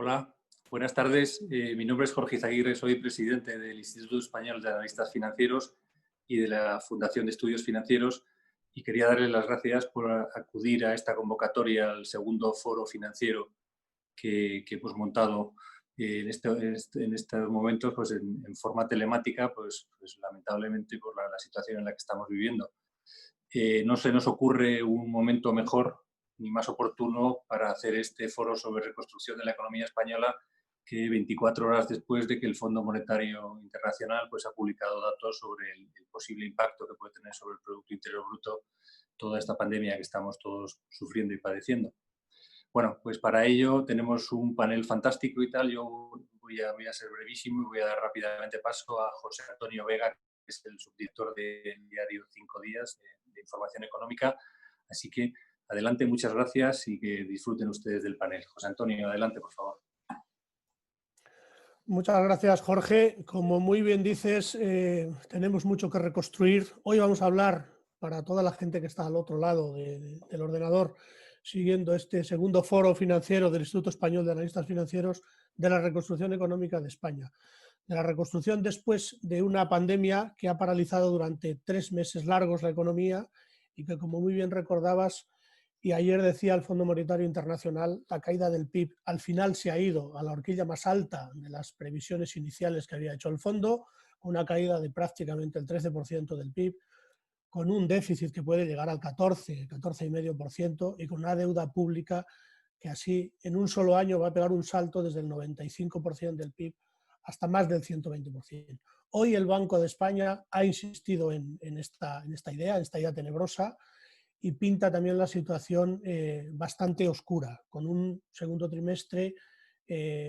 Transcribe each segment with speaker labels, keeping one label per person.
Speaker 1: Hola, buenas tardes. Mi nombre es Jorge Izaguirre, soy presidente del Instituto Español de Analistas Financieros y de la Fundación de Estudios Financieros, y quería darles las gracias por acudir a esta convocatoria al segundo foro financiero que hemos montado en estos momentos pues en forma telemática, pues lamentablemente por la situación en la que estamos viviendo. No se nos ocurre un momento mejor ni más oportuno para hacer este foro sobre reconstrucción de la economía española que 24 horas después de que el Fondo Monetario Internacional pues, ha publicado datos sobre el posible impacto que puede tener sobre el Producto Interior Bruto toda esta pandemia que estamos todos sufriendo y padeciendo. Bueno, pues para ello tenemos un panel fantástico y tal. Yo voy a ser brevísimo y voy a dar rápidamente paso a José Antonio Vega, que es el subdirector del diario 5 Días de Información Económica. Así que adelante, muchas gracias y que disfruten ustedes del panel. José Antonio, adelante, por favor.
Speaker 2: Muchas gracias, Jorge. Como muy bien dices, tenemos mucho que reconstruir. Hoy vamos a hablar, para toda la gente que está al otro lado del ordenador, siguiendo este segundo foro financiero del Instituto Español de Analistas Financieros, de la reconstrucción económica de España. De la reconstrucción después de una pandemia que ha paralizado durante 3 meses largos la economía y que, como muy bien recordabas, y ayer decía el Fondo Monetario Internacional, la caída del PIB al final se ha ido a la horquilla más alta de las previsiones iniciales que había hecho el fondo, con una caída de prácticamente el 13% del PIB, con un déficit que puede llegar al 14, 14,5% y con una deuda pública que así en un solo año va a pegar un salto desde el 95% del PIB hasta más del 120%. Hoy el Banco de España ha insistido en esta idea tenebrosa, y pinta también la situación bastante oscura, con un segundo trimestre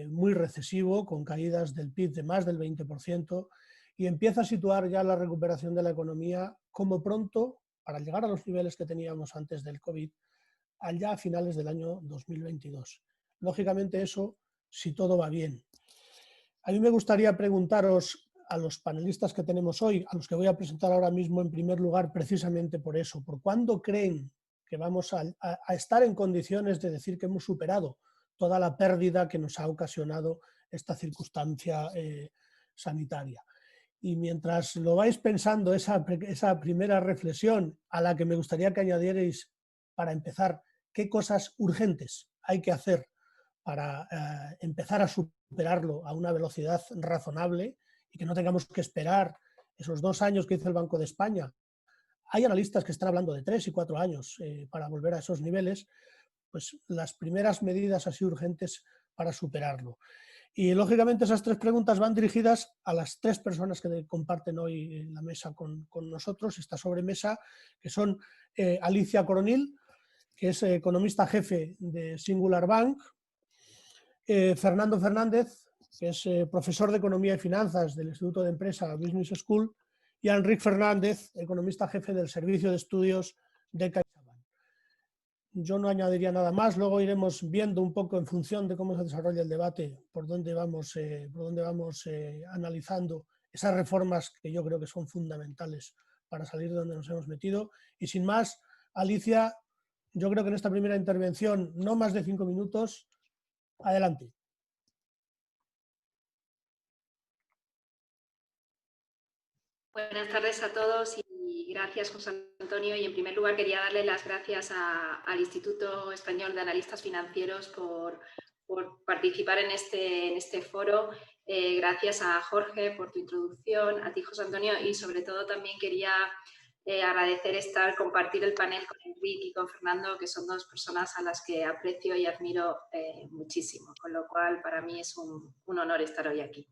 Speaker 2: muy recesivo, con caídas del PIB de más del 20%, y empieza a situar ya la recuperación de la economía como pronto, para llegar a los niveles que teníamos antes del COVID, allá a finales del año 2022. Lógicamente eso, si todo va bien. A mí me gustaría preguntaros a los panelistas que tenemos hoy, a los que voy a presentar ahora mismo en primer lugar, precisamente por eso, ¿por cuándo creen que vamos a estar en condiciones de decir que hemos superado toda la pérdida que nos ha ocasionado esta circunstancia sanitaria? Y mientras lo vais pensando, esa primera reflexión a la que me gustaría que añadierais, para empezar, ¿qué cosas urgentes hay que hacer para empezar a superarlo a una velocidad razonable y que no tengamos que esperar esos 2 años que hizo el Banco de España? Hay analistas que están hablando de 3 y 4 años para volver a esos niveles. Pues las primeras medidas así urgentes para superarlo. Y lógicamente esas 3 preguntas van dirigidas a las 3 personas que comparten hoy la mesa con nosotros, esta sobremesa, que son Alicia Coronil, que es economista jefe de Singular Bank, Fernando Fernández, que es profesor de Economía y Finanzas del Instituto de Empresa Business School, y Enric Fernández, economista jefe del Servicio de Estudios de CaixaBank. Yo no añadiría nada más, luego iremos viendo un poco en función de cómo se desarrolla el debate, por dónde vamos analizando esas reformas que yo creo que son fundamentales para salir de donde nos hemos metido. Y sin más, Alicia, yo creo que en esta primera intervención, no más de 5 minutos, adelante.
Speaker 3: Buenas tardes a todos y gracias, José Antonio. Y en primer lugar quería darle las gracias al Instituto Español de Analistas Financieros por participar en este foro. Gracias a Jorge por tu introducción, a ti, José Antonio, y sobre todo también quería agradecer compartir el panel con Enrique y con Fernando, que son 2 personas a las que aprecio y admiro muchísimo, con lo cual para mí es un honor estar hoy aquí.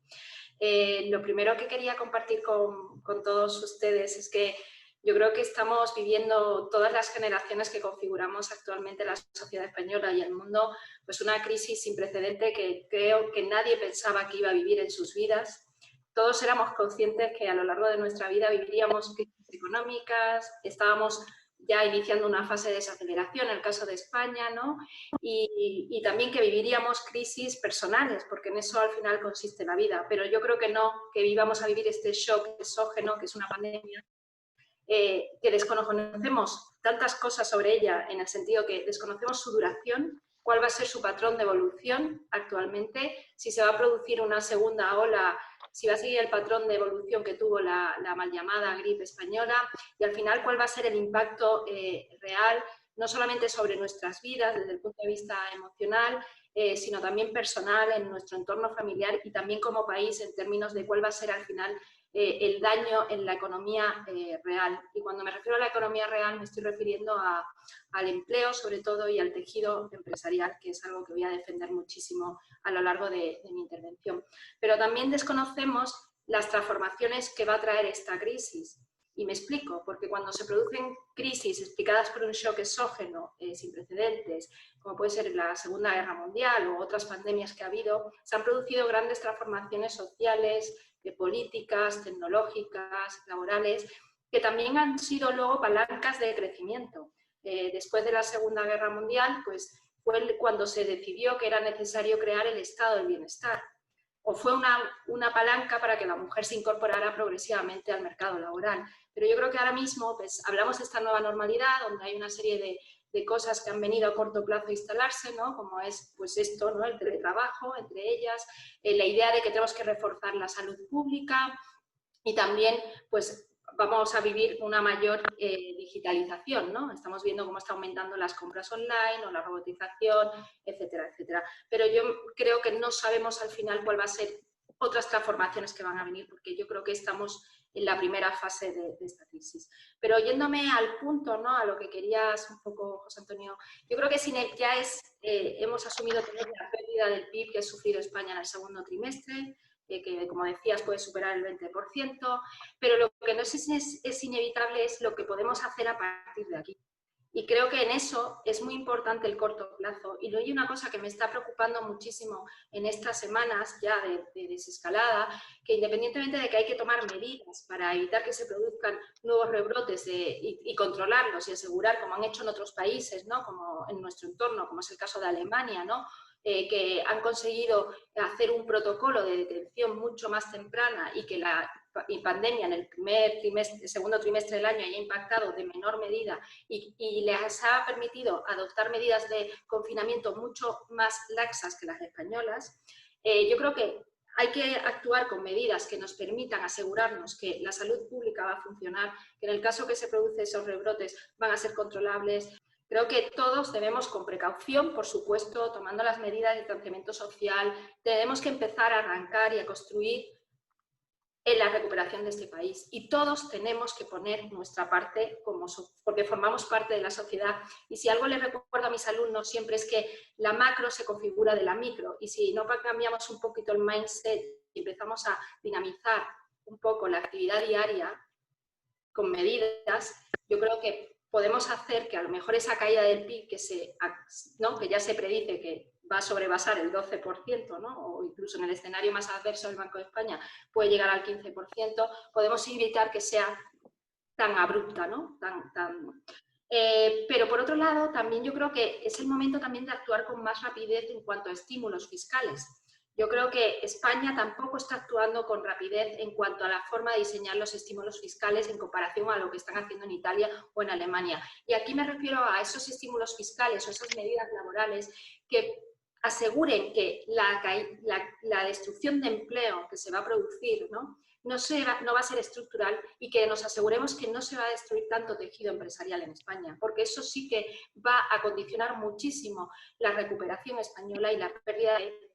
Speaker 3: Lo primero que quería compartir con todos ustedes es que yo creo que estamos viviendo, todas las generaciones que configuramos actualmente la sociedad española y el mundo, pues una crisis sin precedente que creo que nadie pensaba que iba a vivir en sus vidas. Todos éramos conscientes que a lo largo de nuestra vida viviríamos crisis económicas, estábamos ya iniciando una fase de desaceleración, en el caso de España, ¿no? Y también que viviríamos crisis personales, porque en eso al final consiste la vida. Pero yo creo que no, que vivamos a vivir este shock exógeno, que es una pandemia, que desconocemos tantas cosas sobre ella, en el sentido que desconocemos su duración, cuál va a ser su patrón de evolución actualmente, si se va a producir una segunda ola, si va a seguir el patrón de evolución que tuvo la mal llamada gripe española, y al final cuál va a ser el impacto real, no solamente sobre nuestras vidas desde el punto de vista emocional, sino también personal en nuestro entorno familiar y también como país en términos de cuál va a ser al final el daño en la economía real. Y cuando me refiero a la economía real me estoy refiriendo al empleo sobre todo y al tejido empresarial, que es algo que voy a defender muchísimo a lo largo de mi intervención. Pero también desconocemos las transformaciones que va a traer esta crisis. Y me explico, porque cuando se producen crisis explicadas por un shock exógeno sin precedentes, como puede ser la Segunda Guerra Mundial o otras pandemias que ha habido, se han producido grandes transformaciones sociales, políticas, tecnológicas, laborales, que también han sido luego palancas de crecimiento. Después de la Segunda Guerra Mundial, pues fue cuando se decidió que era necesario crear el estado del bienestar, o fue una palanca para que la mujer se incorporara progresivamente al mercado laboral. Pero yo creo que ahora mismo pues, hablamos de esta nueva normalidad, donde hay una serie de cosas que han venido a corto plazo a instalarse, ¿no? Como es pues esto, ¿no? El teletrabajo, entre ellas, la idea de que tenemos que reforzar la salud pública y también pues, vamos a vivir una mayor digitalización, ¿no? Estamos viendo cómo está aumentando las compras online o la robotización, etcétera, etcétera. Pero yo creo que no sabemos al final cuál va a ser otras transformaciones que van a venir, porque yo creo que estamos en la primera fase de esta crisis. Pero yéndome al punto, ¿no? A lo que querías un poco, José Antonio, yo creo que ya hemos asumido que es la pérdida del PIB que ha sufrido España en el segundo trimestre, que como decías puede superar el 20%, pero lo que no es inevitable es lo que podemos hacer a partir de aquí. Y creo que en eso es muy importante el corto plazo. Y luego hay una cosa que me está preocupando muchísimo en estas semanas ya de desescalada, que independientemente de que hay que tomar medidas para evitar que se produzcan nuevos rebrotes y controlarlos y asegurar, como han hecho en otros países, ¿no? Como en nuestro entorno, como es el caso de Alemania, ¿no? Que han conseguido hacer un protocolo de detención mucho más temprana y que la pandemia en el segundo trimestre del año haya impactado de menor medida y les ha permitido adoptar medidas de confinamiento mucho más laxas que las españolas, yo creo que hay que actuar con medidas que nos permitan asegurarnos que la salud pública va a funcionar, que en el caso que se producen esos rebrotes van a ser controlables. Creo que todos debemos, con precaución, por supuesto, tomando las medidas de distanciamiento social, tenemos que empezar a arrancar y a construir en la recuperación de este país. Y todos tenemos que poner nuestra parte, porque formamos parte de la sociedad. Y si algo les recuerdo a mis alumnos siempre es que la macro se configura de la micro. Y si no cambiamos un poquito el mindset y empezamos a dinamizar un poco la actividad diaria con medidas, yo creo que podemos hacer que a lo mejor esa caída del PIB que ya se predice que va a sobrepasar el 12%, ¿no? O incluso en el escenario más adverso del Banco de España puede llegar al 15%, podemos evitar que sea tan abrupta, ¿no? Pero por otro lado, también yo creo que es el momento también de actuar con más rapidez en cuanto a estímulos fiscales. Yo creo que España tampoco está actuando con rapidez en cuanto a la forma de diseñar los estímulos fiscales en comparación a lo que están haciendo en Italia o en Alemania. Y aquí me refiero a esos estímulos fiscales o esas medidas laborales que aseguren que la destrucción de empleo que se va a producir, ¿no? No va a ser estructural y que nos aseguremos que no se va a destruir tanto tejido empresarial en España, porque eso sí que va a condicionar muchísimo la recuperación española y la pérdida de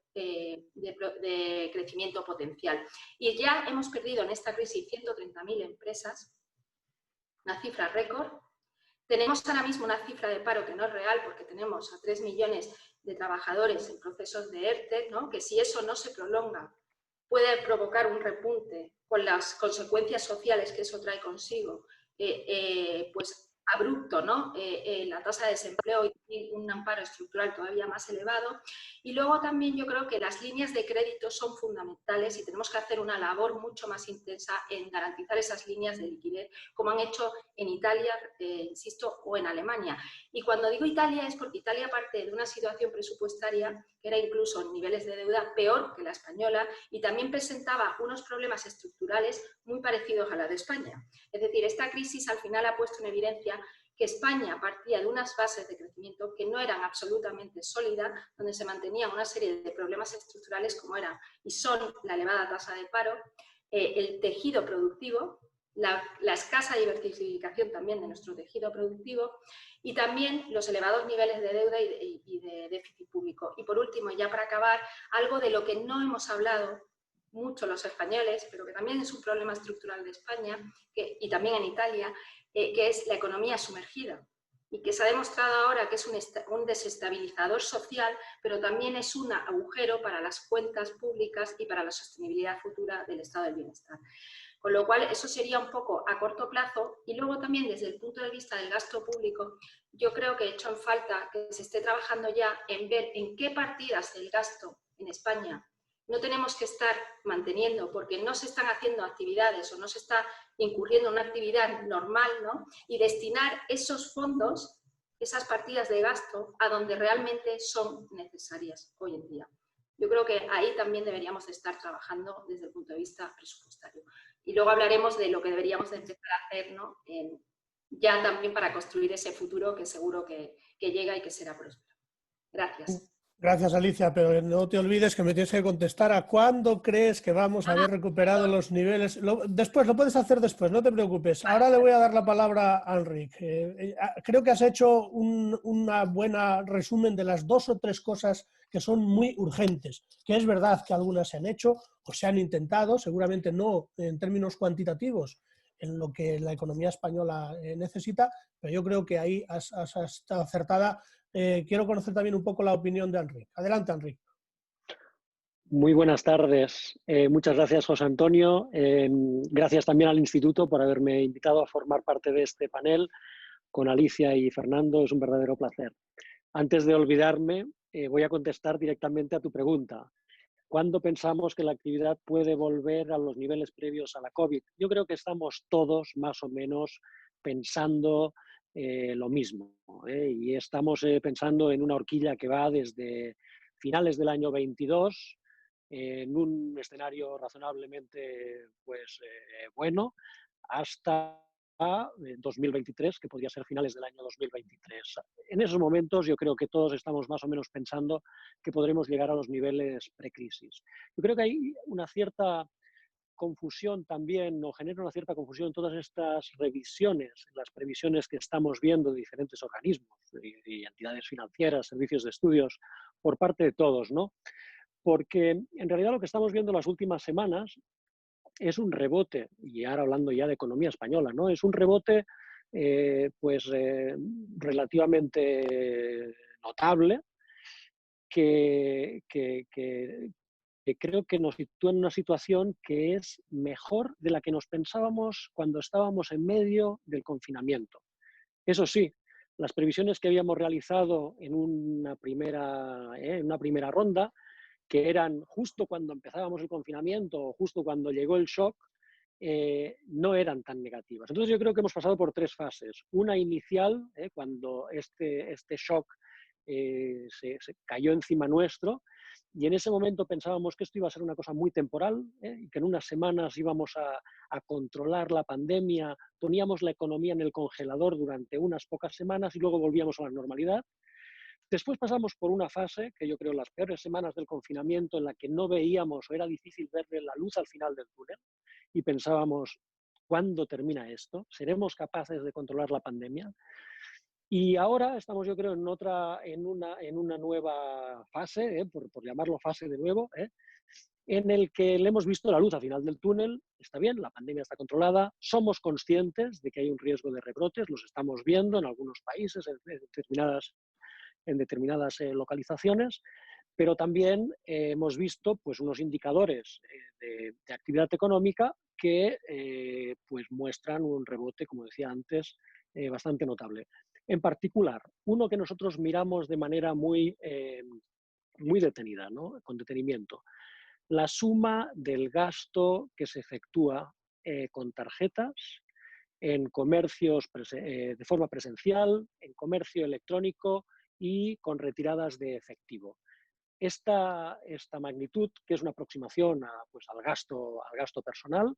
Speaker 3: crecimiento potencial. Y ya hemos perdido en esta crisis 130.000 empresas, una cifra récord. Tenemos ahora mismo una cifra de paro que no es real porque tenemos a 3 millones de trabajadores en procesos de ERTE, ¿no? Que si eso no se prolonga puede provocar un repunte con las consecuencias sociales que eso trae consigo, pues abrupto, ¿no? La tasa de desempleo y un amparo estructural todavía más elevado. Y luego también yo creo que las líneas de crédito son fundamentales y tenemos que hacer una labor mucho más intensa en garantizar esas líneas de liquidez, como han hecho en Italia, insisto, o en Alemania. Y cuando digo Italia es porque Italia parte de una situación presupuestaria que era incluso en niveles de deuda peor que la española y también presentaba unos problemas estructurales muy parecidos a la de España. Es decir, esta crisis al final ha puesto en evidencia que España partía de unas bases de crecimiento que no eran absolutamente sólidas, donde se mantenían una serie de problemas estructurales como eran y son la elevada tasa de paro, el tejido productivo, la escasa diversificación también de nuestro tejido productivo y también los elevados niveles de deuda y de déficit público. Y por último, ya para acabar, algo de lo que no hemos hablado mucho los españoles, pero que también es un problema estructural de España y también en Italia, que es la economía sumergida y que se ha demostrado ahora que es un desestabilizador social, pero también es un agujero para las cuentas públicas y para la sostenibilidad futura del estado del bienestar. Con lo cual, eso sería un poco a corto plazo. Y luego también, desde el punto de vista del gasto público, yo creo que he hecho en falta que se esté trabajando ya en ver en qué partidas del gasto en España no tenemos que estar manteniendo porque no se están haciendo actividades o no se está incurriendo en una actividad normal, ¿no? Y destinar esos fondos, esas partidas de gasto, a donde realmente son necesarias hoy en día. Yo creo que ahí también deberíamos de estar trabajando desde el punto de vista presupuestario. Y luego hablaremos de lo que deberíamos de empezar a hacer, ¿no? Ya también para construir ese futuro que seguro que llega y que será próspero. Gracias.
Speaker 2: Gracias, Alicia, pero no te olvides que me tienes que contestar a cuándo crees que vamos a haber recuperado los niveles. Después, lo puedes hacer después, no te preocupes. Ahora le voy a dar la palabra a Enric. Creo que has hecho una buena resumen de las 2 o 3 cosas que son muy urgentes, que es verdad que algunas se han hecho o se han intentado, seguramente no en términos cuantitativos, en lo que la economía española necesita, pero yo creo que ahí has estado acertada. Quiero conocer también un poco la opinión de Enric. Adelante, Enric.
Speaker 4: Muy buenas tardes. Muchas gracias, José Antonio. Gracias también al Instituto por haberme invitado a formar parte de este panel con Alicia y Fernando. Es un verdadero placer. Antes de olvidarme, voy a contestar directamente a tu pregunta. ¿Cuándo pensamos que la actividad puede volver a los niveles previos a la COVID? Yo creo que estamos todos más o menos pensando lo mismo, y estamos pensando en una horquilla que va desde finales del año 22, en un escenario razonablemente bueno, hasta 2023, que podría ser finales del año 2023. En esos momentos yo creo que todos estamos más o menos pensando que podremos llegar a los niveles precrisis. Yo creo que hay una cierta confusión también, o genera una cierta confusión en todas estas revisiones, las previsiones que estamos viendo de diferentes organismos y entidades financieras, servicios de estudios, por parte de todos, ¿no? Porque en realidad lo que estamos viendo las últimas semanas es un rebote, y ahora hablando ya de economía española, ¿no? Es un rebote relativamente notable que creo que nos sitúa en una situación que es mejor de la que nos pensábamos cuando estábamos en medio del confinamiento. Eso sí, las previsiones que habíamos realizado en una primera ronda, que eran justo cuando empezábamos el confinamiento o justo cuando llegó el shock, no eran tan negativas. Entonces yo creo que hemos pasado por 3 fases. Una inicial, cuando este shock se cayó encima nuestro, y en ese momento pensábamos que esto iba a ser una cosa muy temporal, y que en unas semanas íbamos a controlar la pandemia, poníamos la economía en el congelador durante unas pocas semanas y luego volvíamos a la normalidad. Después pasamos por una fase, que yo creo las peores semanas del confinamiento, en la que no veíamos o era difícil verle la luz al final del túnel y pensábamos, ¿cuándo termina esto? ¿Seremos capaces de controlar la pandemia? Y ahora estamos, yo creo, en una nueva fase, por llamarlo fase de nuevo, en el que le hemos visto la luz al final del túnel. Está bien, la pandemia está controlada, somos conscientes de que hay un riesgo de rebrotes, los estamos viendo en algunos países, en determinadas localizaciones, pero también hemos visto pues, unos indicadores de actividad económica que pues, muestran un rebote, como decía antes, bastante notable. En particular, uno que nosotros miramos de manera muy detenida, ¿no? Con detenimiento, la suma del gasto que se efectúa con tarjetas en comercios de forma presencial, en comercio electrónico y con retiradas de efectivo. Esta magnitud, que es una aproximación al gasto personal,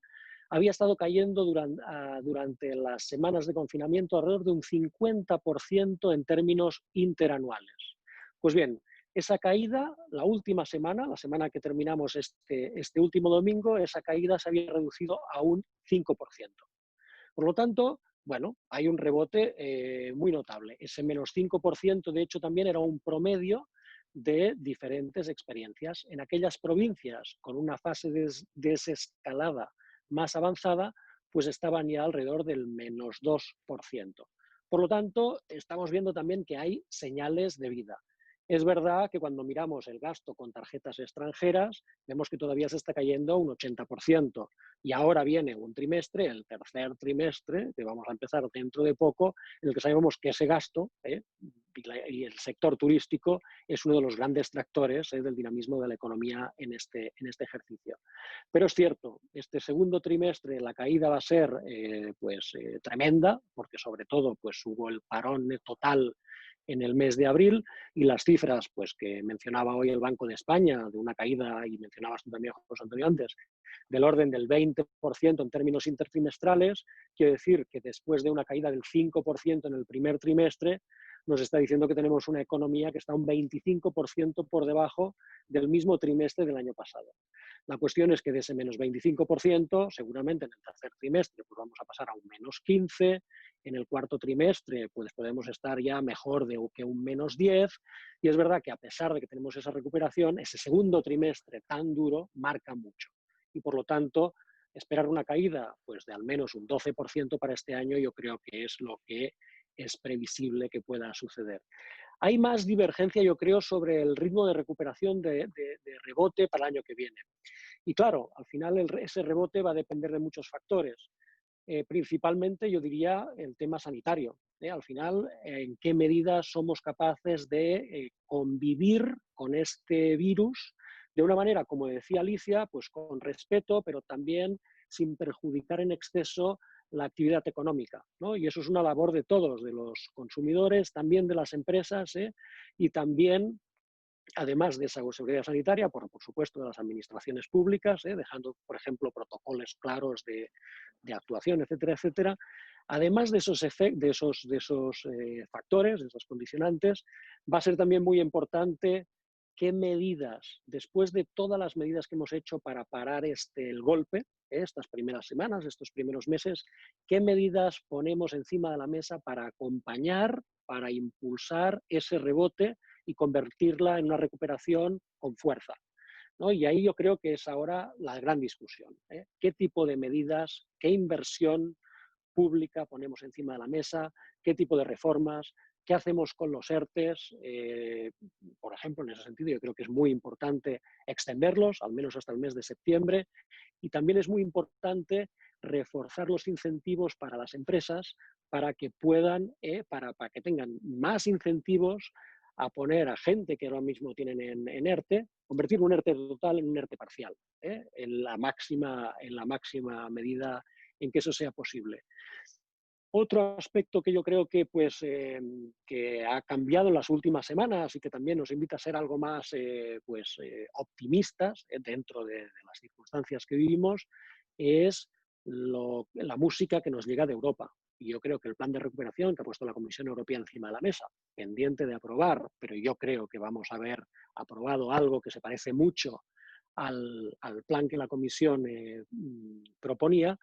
Speaker 4: había estado cayendo durante las semanas de confinamiento alrededor de un 50% en términos interanuales. Pues bien, esa caída, la última semana, la semana que terminamos este último domingo, esa caída se había reducido a un 5%. Por lo tanto, bueno, hay un rebote muy notable. Ese menos 5%, de hecho, también era un promedio de diferentes experiencias. En aquellas provincias con una fase de desescalada más avanzada, pues estaban ya alrededor del menos 2%. Por lo tanto, estamos viendo también que hay señales de vida. Es verdad que cuando miramos el gasto con tarjetas extranjeras, vemos que todavía se está cayendo un 80%. Y ahora viene un trimestre, el tercer trimestre, que vamos a empezar dentro de poco, en el que sabemos que ese gasto y el sector turístico es uno de los grandes tractores del dinamismo de la economía en este ejercicio. Pero es cierto, este segundo trimestre la caída va a ser tremenda, porque sobre todo pues, hubo el parón total en el mes de abril y las cifras pues, que mencionaba hoy el Banco de España de una caída, y mencionabas tú también, José Antonio, antes, del orden del 20% en términos intertrimestrales, quiere decir que después de una caída del 5% en el primer trimestre, nos está diciendo que tenemos una economía que está un 25% por debajo del mismo trimestre del año pasado. La cuestión es que de ese menos 25%, seguramente en el tercer trimestre pues vamos a pasar a un menos 15%, en el cuarto trimestre pues podemos estar ya mejor que un menos 10%, y es verdad que a pesar de que tenemos esa recuperación, ese segundo trimestre tan duro marca mucho. Y por lo tanto, esperar una caída pues, de al menos un 12% para este año yo creo que es lo que es previsible que pueda suceder. Hay más divergencia, yo creo, sobre el ritmo de recuperación de rebote para el año que viene. Y claro, al final ese rebote va a depender de muchos factores. Principalmente, yo diría, el tema sanitario. Al final, en qué medida somos capaces de convivir con este virus de una manera, como decía Alicia, pues con respeto, pero también sin perjudicar en exceso la actividad económica, ¿no? Y eso es una labor de todos, de los consumidores, también de las empresas, y también, además de esa seguridad sanitaria, por supuesto, de las administraciones públicas, dejando, por ejemplo, protocolos claros de actuación, etcétera, etcétera. Además de esos factores, de esos condicionantes, va a ser también muy importante qué medidas, después de todas las medidas que hemos hecho para parar el golpe, estas primeras semanas, estos primeros meses, qué medidas ponemos encima de la mesa para acompañar, para impulsar ese rebote y convertirla en una recuperación con fuerza, ¿no? Y ahí yo creo que es ahora la gran discusión. ¿Qué tipo de medidas, qué inversión pública ponemos encima de la mesa, qué tipo de reformas, qué hacemos con los ERTEs? Por ejemplo, en ese sentido yo creo que es muy importante extenderlos, al menos hasta el mes de septiembre, y también es muy importante reforzar los incentivos para las empresas para que puedan, para que tengan más incentivos a poner a gente que ahora mismo tienen en ERTE, convertir un ERTE total en un ERTE parcial, en la máxima medida en que eso sea posible. Otro aspecto que yo creo que, que ha cambiado en las últimas semanas y que también nos invita a ser algo más optimistas dentro de las circunstancias que vivimos es la música que nos llega de Europa. Y yo creo que el plan de recuperación que ha puesto la Comisión Europea encima de la mesa, pendiente de aprobar, pero yo creo que vamos a ver aprobado algo que se parece mucho al plan que la Comisión proponía,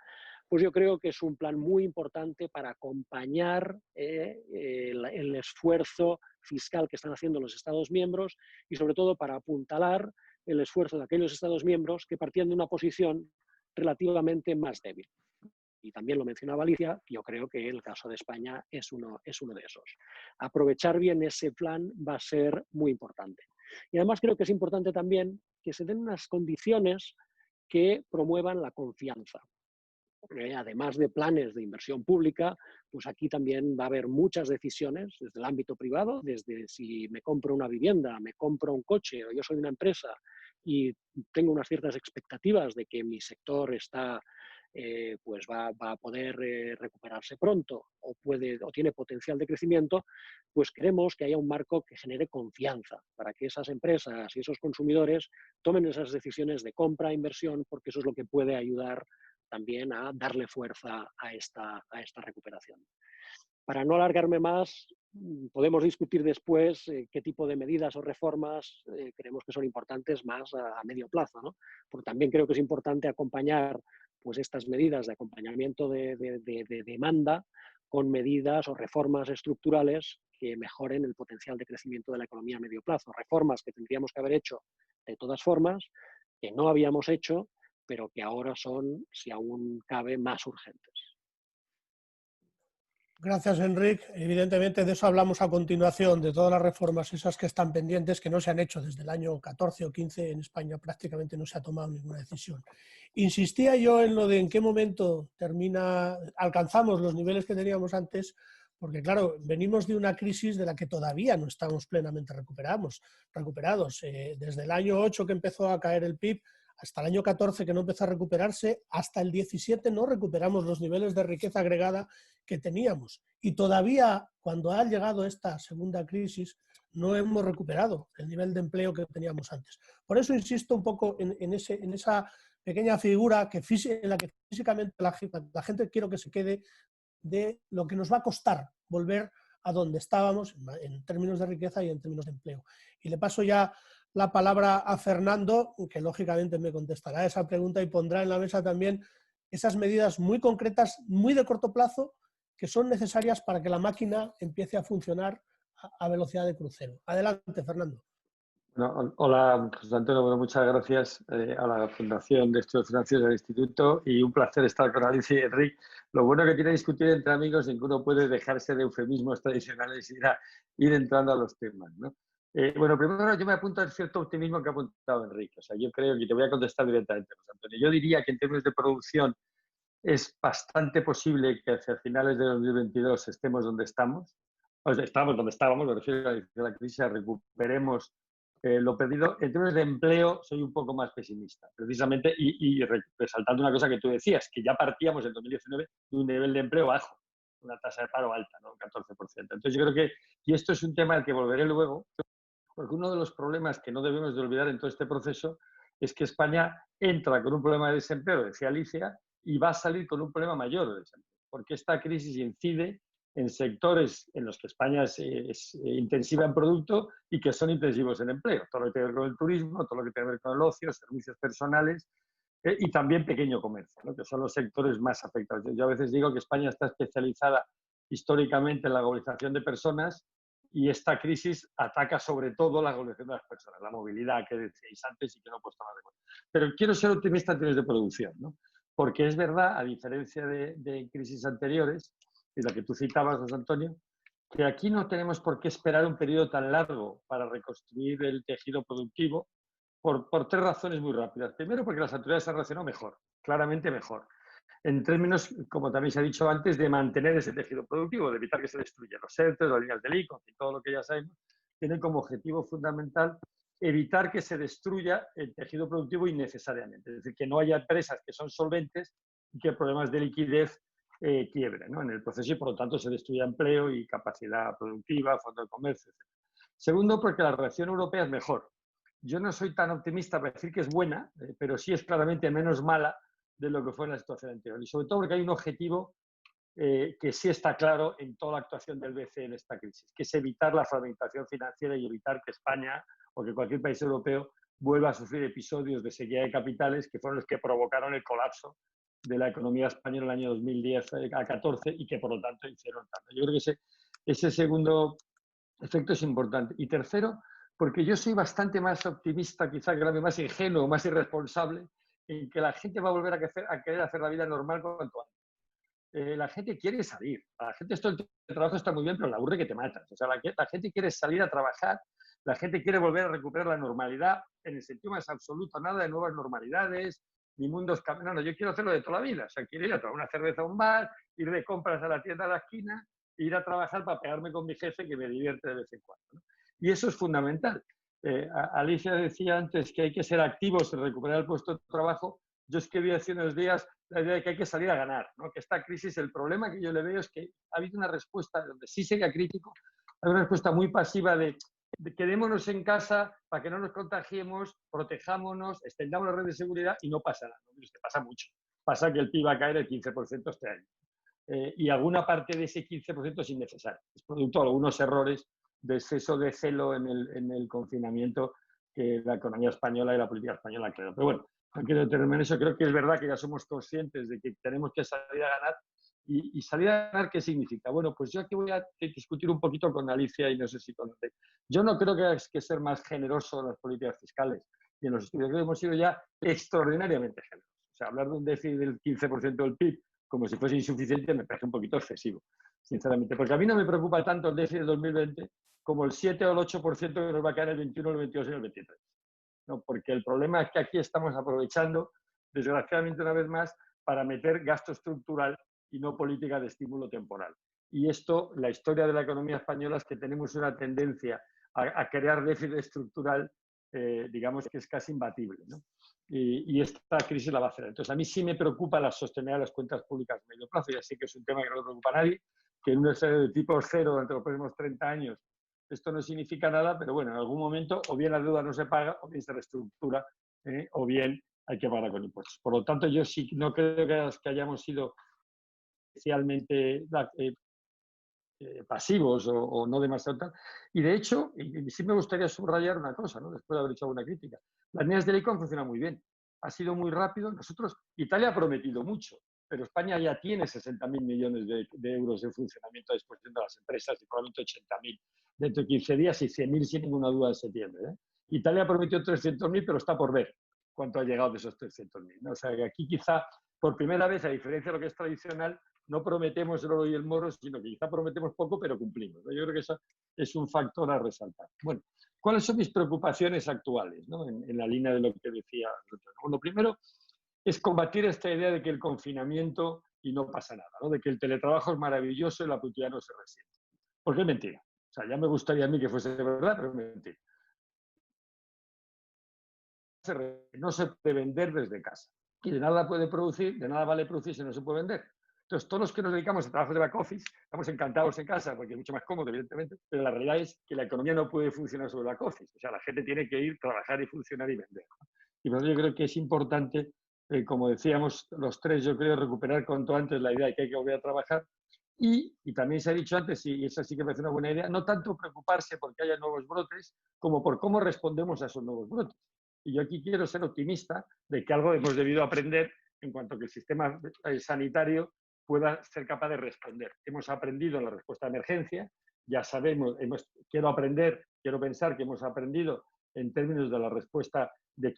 Speaker 4: pues yo creo que es un plan muy importante para acompañar el esfuerzo fiscal que están haciendo los Estados miembros y sobre todo para apuntalar el esfuerzo de aquellos Estados miembros que partían de una posición relativamente más débil. Y también lo mencionaba Alicia, yo creo que el caso de España es uno de esos. Aprovechar bien ese plan va a ser muy importante. Y además creo que es importante también que se den unas condiciones que promuevan la confianza. Además de planes de inversión pública, pues aquí también va a haber muchas decisiones desde el ámbito privado, desde si me compro una vivienda, me compro un coche o yo soy una empresa y tengo unas ciertas expectativas de que mi sector está, pues va a poder recuperarse pronto o tiene potencial de crecimiento, pues queremos que haya un marco que genere confianza para que esas empresas y esos consumidores tomen esas decisiones de compra e inversión, porque eso es lo que puede ayudar también a darle fuerza a esta recuperación. Para no alargarme más, podemos discutir después qué tipo de medidas o reformas creemos que son importantes más a medio plazo, ¿no? Porque también creo que es importante acompañar pues, estas medidas de acompañamiento de demanda con medidas o reformas estructurales que mejoren el potencial de crecimiento de la economía a medio plazo. Reformas que tendríamos que haber hecho de todas formas, que no habíamos hecho, pero que ahora son, si aún cabe, más urgentes.
Speaker 2: Gracias, Enric. Evidentemente de eso hablamos a continuación, de todas las reformas esas que están pendientes, que no se han hecho desde el año 14 o 15 en España, prácticamente no se ha tomado ninguna decisión. Insistía yo en lo de en qué momento alcanzamos los niveles que teníamos antes, porque claro, venimos de una crisis de la que todavía no estamos plenamente recuperados. Desde el año 8 que empezó a caer el PIB, hasta el año 14 que no empezó a recuperarse, hasta el 17 no recuperamos los niveles de riqueza agregada que teníamos. Y todavía, cuando ha llegado esta segunda crisis, no hemos recuperado el nivel de empleo que teníamos antes. Por eso insisto un poco en esa pequeña figura en la que físicamente la gente quiero que se quede de lo que nos va a costar volver a donde estábamos en términos de riqueza y en términos de empleo. Y le paso ya la palabra a Fernando, que lógicamente me contestará esa pregunta y pondrá en la mesa también esas medidas muy concretas, muy de corto plazo, que son necesarias para que la máquina empiece a funcionar a velocidad de crucero. Adelante, Fernando.
Speaker 5: Bueno, hola, José Antonio. Bueno, muchas gracias a la Fundación de Estudios Financieros del Instituto y un placer estar con Alicia y Enric. Lo bueno que tiene discutir entre amigos es que uno puede dejarse de eufemismos tradicionales y ir entrando a los temas, ¿no? Bueno, primero yo me apunto al cierto optimismo que ha apuntado Enrique. O sea, yo creo que te voy a contestar directamente, José Antonio. Yo diría que en términos de producción es bastante posible que hacia finales de 2022 estemos donde estamos. O sea, estamos donde estábamos, me refiero a la crisis, recuperemos lo perdido. En términos de empleo soy un poco más pesimista, precisamente, y resaltando una cosa que tú decías, que ya partíamos en 2019 de un nivel de empleo bajo, una tasa de paro alta, ¿no? 14%. Entonces yo creo que, y esto es un tema al que volveré luego, porque uno de los problemas que no debemos de olvidar en todo este proceso es que España entra con un problema de desempleo, decía Alicia, y va a salir con un problema mayor de desempleo, porque esta crisis incide en sectores en los que España es intensiva en producto y que son intensivos en empleo. Todo lo que tiene que ver con el turismo, todo lo que tiene que ver con el ocio, servicios personales y también pequeño comercio, ¿no? Que son los sectores más afectados. Yo a veces digo que España está especializada históricamente en la globalización de personas y esta crisis ataca sobre todo la globalización de las personas, la movilidad que decíais antes y que no he puesto nada de acuerdo. Pero quiero ser optimista en términos de producción, ¿no? Porque es verdad, a diferencia de crisis anteriores, y la que tú citabas, José Antonio, que aquí no tenemos por qué esperar un periodo tan largo para reconstruir el tejido productivo por tres razones muy rápidas. Primero, porque las autoridades han reaccionado mejor, claramente mejor. En términos, como también se ha dicho antes, de mantener ese tejido productivo, de evitar que se destruyan los ERTE, las líneas del ICO, y todo lo que ya sabemos, tiene como objetivo fundamental evitar que se destruya el tejido productivo innecesariamente. Es decir, que no haya empresas que son solventes y que problemas de liquidez quiebren, ¿no? En el proceso y por lo tanto se destruya empleo y capacidad productiva, fondo de comercio, etc. Segundo, porque la reacción europea es mejor. Yo no soy tan optimista para decir que es buena, pero sí es claramente menos mala de lo que fue en la situación anterior. Y sobre todo porque hay un objetivo que sí está claro en toda la actuación del BCE en esta crisis, que es evitar la fragmentación financiera y evitar que España o que cualquier país europeo vuelva a sufrir episodios de sequía de capitales que fueron los que provocaron el colapso de la economía española en el año 2010 a 14 y que por lo tanto hicieron tanto. Yo creo que ese segundo efecto es importante. Y tercero, porque yo soy bastante más optimista, quizá más ingenuo, más irresponsable, en que la gente va a volver a querer hacer la vida normal cuanto antes. La gente quiere salir. La gente, el trabajo está muy bien, pero la aburre que te matas. O sea, la gente quiere salir a trabajar, la gente quiere volver a recuperar la normalidad en el sentido más absoluto, nada de nuevas normalidades, ni mundos cambiando. Yo quiero hacerlo de toda la vida. O sea, quiero ir a tomar una cerveza a un bar, ir de compras a la tienda de la esquina, ir a trabajar para pegarme con mi jefe que me divierte de vez en cuando, ¿no? Y eso es fundamental. Alicia decía antes que hay que ser activos en recuperar el puesto de trabajo. Yo escribí hace unos días la idea de que hay que salir a ganar, ¿no? Que esta crisis, el problema que yo le veo es que ha habido una respuesta, donde sí sería crítico, hay una respuesta muy pasiva de quedémonos en casa para que no nos contagiemos, protejámonos, extendamos la red de seguridad y no pasa nada, ¿no? Es que pasa mucho. pasa que el PIB va a caer el 15% este año. Y alguna parte de ese 15% es innecesario. Es producto de algunos errores de exceso de celo en el confinamiento que la economía española y la política española creó. Pero bueno, no quiero detenerme en eso. Creo que es verdad que ya somos conscientes de que tenemos que salir a ganar. ¿Y salir a ganar qué significa? Bueno, pues yo aquí voy a discutir un poquito con Alicia y no sé si con... Yo no creo que hay que ser más generoso en las políticas fiscales. Y en los estudios creo que hemos sido ya extraordinariamente generosos. O sea, hablar de un déficit del 15% del PIB como si fuese insuficiente me parece un poquito excesivo, sinceramente. Porque a mí no me preocupa tanto el déficit de 2020 como el 7 o el 8% que nos va a caer el 21, el 22 y el 23. ¿No? Porque el problema es que aquí estamos aprovechando, desgraciadamente una vez más, para meter gasto estructural y no política de estímulo temporal. Y esto, la historia de la economía española es que tenemos una tendencia a crear déficit estructural, digamos que es casi imbatible, ¿no? Y esta crisis la va a hacer. Entonces, a mí sí me preocupa la sostenibilidad de las cuentas públicas a medio plazo. Ya sé que es un tema que no le preocupa a nadie, que en un escenario de tipo cero durante los próximos 30 años esto no significa nada, pero bueno, en algún momento o bien la deuda no se paga, o bien se reestructura, o bien hay que pagar con impuestos. Por lo tanto, yo sí no creo que hayamos sido especialmente pasivos o no demasiado tal. Y de hecho, y sí me gustaría subrayar una cosa, ¿no? Después de haber hecho alguna crítica. Las líneas del ICO han funcionado muy bien. Ha sido muy rápido. Italia ha prometido mucho, pero España ya tiene 60.000 millones de euros de funcionamiento a disposición de las empresas y probablemente 80.000 dentro de 15 días y 100.000 sin ninguna duda en septiembre. Italia ha prometido 300.000, pero está por ver cuánto ha llegado de esos 300.000, ¿no? O sea, que aquí quizá por primera vez, a diferencia de lo que es tradicional, no prometemos el oro y el moro, sino que quizá prometemos poco, pero cumplimos, ¿no? Yo creo que eso es un factor a resaltar. Bueno, ¿cuáles son mis preocupaciones actuales, ¿no? En la línea de lo que decía? Bueno, primero es combatir esta idea de que el confinamiento y no pasa nada, ¿no? De que el teletrabajo es maravilloso y la putina no se resiente. Porque es mentira. O sea, ya me gustaría a mí que fuese verdad, pero es mentira. No se puede vender desde casa. Y de nada puede producir, de nada vale producir si no se puede vender. Entonces, todos los que nos dedicamos a trabajos de back office, estamos encantados en casa porque es mucho más cómodo, evidentemente, pero la realidad es que la economía no puede funcionar sobre back office. O sea, la gente tiene que ir, trabajar y funcionar y vender. Y por eso yo creo que es importante, como decíamos los tres, yo creo, recuperar cuanto antes la idea de que hay que volver a trabajar. Y también se ha dicho antes, y esa sí que me parece una buena idea, no tanto preocuparse porque haya nuevos brotes, como por cómo respondemos a esos nuevos brotes. Y yo aquí quiero ser optimista de que algo hemos debido aprender en cuanto a que el sistema sanitario pueda ser capaz de responder. Hemos aprendido en la respuesta de emergencia, ya sabemos, quiero pensar que hemos aprendido en términos de la respuesta de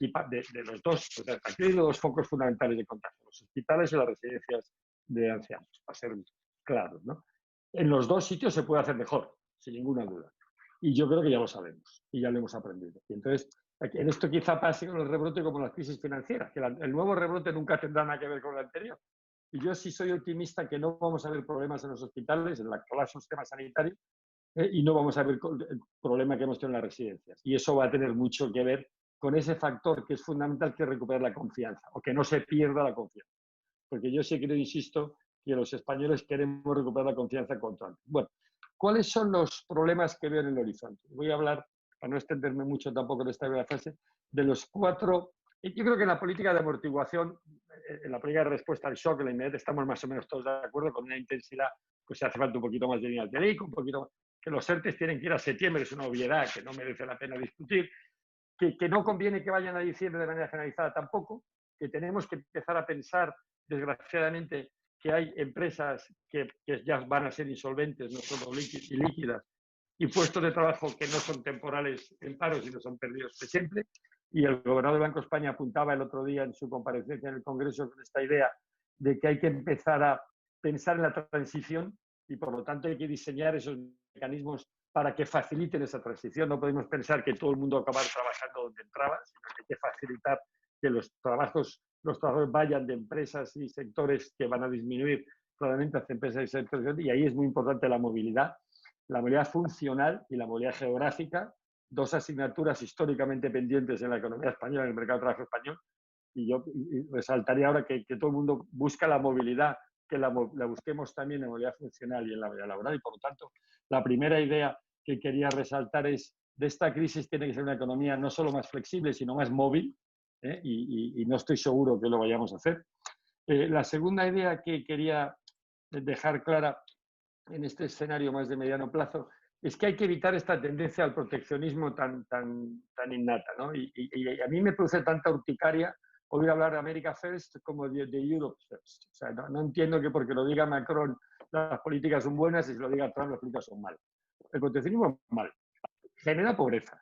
Speaker 5: los dos, o sea, aquí hay dos focos fundamentales de contagio, los hospitales y las residencias de ancianos, para ser claros, ¿no? En los dos sitios se puede hacer mejor, sin ninguna duda. Y yo creo que ya lo sabemos y ya lo hemos aprendido. Y entonces, en esto quizá pase con el rebrote como las crisis financieras, que el nuevo rebrote nunca tendrá nada que ver con el anterior. Y yo sí soy optimista que no vamos a ver problemas en los hospitales, en el actual sistema sanitario, y no vamos a ver el problema que hemos tenido en las residencias. Y eso va a tener mucho que ver con ese factor que es fundamental, que es recuperar la confianza, o que no se pierda la confianza. Porque yo sí creo, insisto, que los españoles queremos recuperar la confianza cuanto antes. Bueno, ¿cuáles son los problemas que veo en el horizonte? Voy a hablar, para no extenderme mucho tampoco en esta primera fase, de los 4... Yo creo que en la política de amortiguación, en la política de respuesta al shock, en la inmediata, estamos más o menos todos de acuerdo con una intensidad, pues hace falta un poquito más de líneas de ley, un poquito más, que los ERTEs tienen que ir a septiembre, es una obviedad que no merece la pena discutir, que no conviene que vayan a diciembre de manera generalizada tampoco, que tenemos que empezar a pensar, desgraciadamente, que hay empresas que ya van a ser insolventes, no solo líquidas, y puestos de trabajo que no son temporales en paro, sino son perdidos de siempre. Y el gobernador del Banco de España apuntaba el otro día en su comparecencia en el Congreso con esta idea de que hay que empezar a pensar en la transición y por lo tanto hay que diseñar esos mecanismos para que faciliten esa transición. No podemos pensar que todo el mundo acabar trabajando donde entraba, sino que hay que facilitar que los trabajadores vayan de empresas y sectores que van a disminuir claramente hacia empresas y sectores, y ahí es muy importante la movilidad funcional y la movilidad geográfica, dos asignaturas históricamente pendientes en la economía española, en el mercado de trabajo español, y yo resaltaría ahora que todo el mundo busca la movilidad, que la busquemos también en la movilidad funcional y en la movilidad laboral, y por lo tanto, la primera idea que quería resaltar es, de esta crisis tiene que ser una economía no solo más flexible, sino más móvil, y no estoy seguro que lo vayamos a hacer. La segunda idea que quería dejar clara en este escenario más de mediano plazo es que hay que evitar esta tendencia al proteccionismo tan innata, ¿no? Y a mí me produce tanta urticaria oír hablar de America First como de Europe First. O sea, no entiendo que porque lo diga Macron las políticas son buenas y si lo diga Trump las políticas son malas. El proteccionismo es mal. Genera pobreza,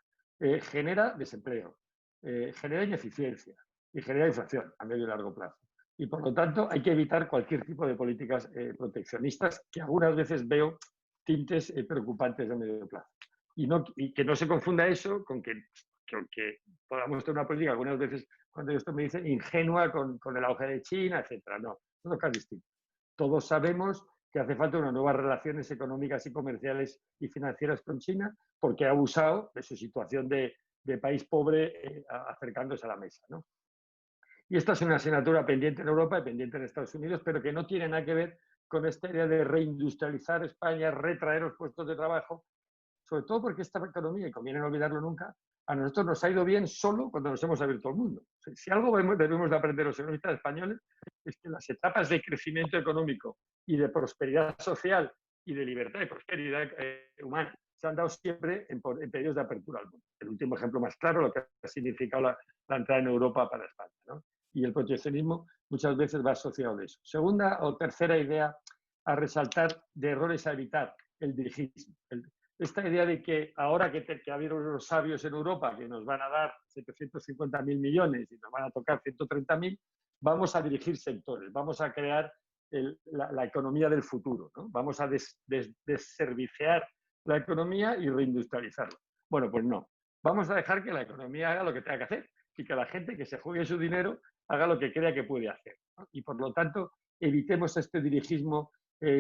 Speaker 5: genera desempleo, genera ineficiencia y genera inflación a medio y largo plazo. Y por lo tanto hay que evitar cualquier tipo de políticas proteccionistas que algunas veces veo tintes preocupantes a medio plazo. Y que no se confunda eso con que podamos tener una política algunas veces, cuando esto me dicen, ingenua con el auge de China, etcétera. No, son dos cosas distintas. Todos sabemos que hace falta unas nuevas relaciones económicas y comerciales y financieras con China porque ha abusado de su situación de país pobre acercándose a la mesa, ¿no? Y esta es una asignatura pendiente en Europa y pendiente en Estados Unidos, pero que no tiene nada que ver con esta idea de reindustrializar España, retraer los puestos de trabajo, sobre todo porque esta economía, y conviene no olvidarlo nunca, a nosotros nos ha ido bien solo cuando nos hemos abierto al mundo. O sea, si algo debemos de aprender los economistas españoles es que las etapas de crecimiento económico y de prosperidad social y de libertad y prosperidad humana se han dado siempre en periodos de apertura al mundo. El último ejemplo más claro, lo que ha significado la entrada en Europa para España, ¿no? Y el proteccionismo muchas veces va asociado a eso. Segunda o tercera idea a resaltar de errores a evitar, el dirigismo. Esta idea de que ahora que ha habido unos sabios en Europa que nos van a dar 750.000 millones y nos van a tocar 130.000, vamos a dirigir sectores, vamos a crear la economía del futuro, ¿no? Vamos a deserviciar la economía y reindustrializarla. Bueno, pues no. Vamos a dejar que la economía haga lo que tenga que hacer y que la gente que se juegue su dinero haga lo que crea que puede hacer, ¿no? Y por lo tanto, evitemos este dirigismo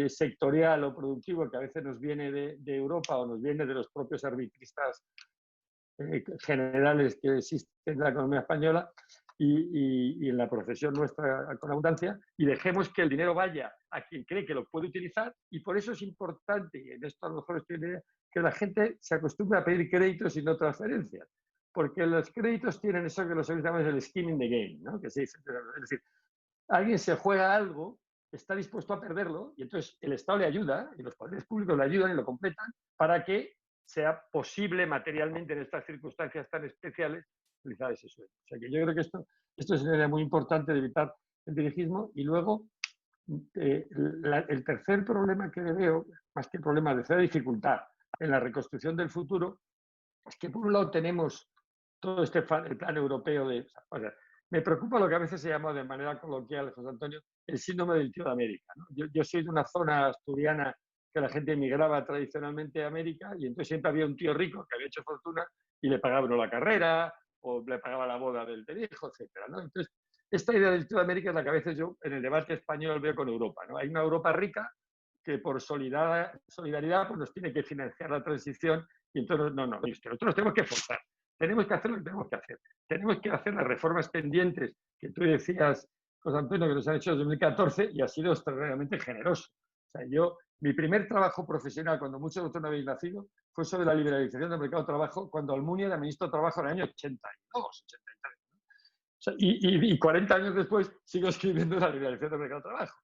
Speaker 5: sectorial o productivo que a veces nos viene de Europa o nos viene de los propios arbitristas generales que existen en la economía española y en la profesión nuestra con abundancia, y dejemos que el dinero vaya a quien cree que lo puede utilizar. Y por eso es importante, y en esto a lo mejor estoy idea, que la gente se acostumbre a pedir créditos y no transferencias, porque los créditos tienen eso que los llamamos el skin in the game, ¿no? Que se dice, es decir, alguien se juega algo, está dispuesto a perderlo y entonces el Estado le ayuda y los poderes públicos le ayudan y lo completan para que sea posible materialmente en estas circunstancias tan especiales utilizar ese sueldo. O sea que yo creo que esto es una idea muy importante de evitar el dirigismo. Y luego el tercer problema que veo, más que el problema, de cierta dificultad en la reconstrucción del futuro, es que por un lado tenemos todo el plan europeo de... O sea, me preocupa lo que a veces se llama de manera coloquial, José Antonio, el síndrome del tío de América, ¿no? Yo soy de una zona asturiana que la gente emigraba tradicionalmente a América y entonces siempre había un tío rico que había hecho fortuna y le pagaba uno la carrera o le pagaba la boda del hijo, etcétera, ¿no? Entonces, esta idea del tío de América es la que a veces yo en el debate español veo con Europa, ¿no? Hay una Europa rica que por solidaridad pues nos tiene que financiar la transición y entonces nosotros nos tenemos que forzar. Tenemos que hacer lo que tenemos que hacer. Tenemos que hacer las reformas pendientes que tú decías, José Antonio, que nos han hecho en 2014 y ha sido extraordinariamente generoso. O sea, mi primer trabajo profesional, cuando muchos de vosotros no habéis nacido, fue sobre la liberalización del mercado de trabajo cuando Almunia era ministro de Trabajo en el año 82, 83. ¿no? O sea, y 40 años después sigo escribiendo la liberalización del mercado de trabajo.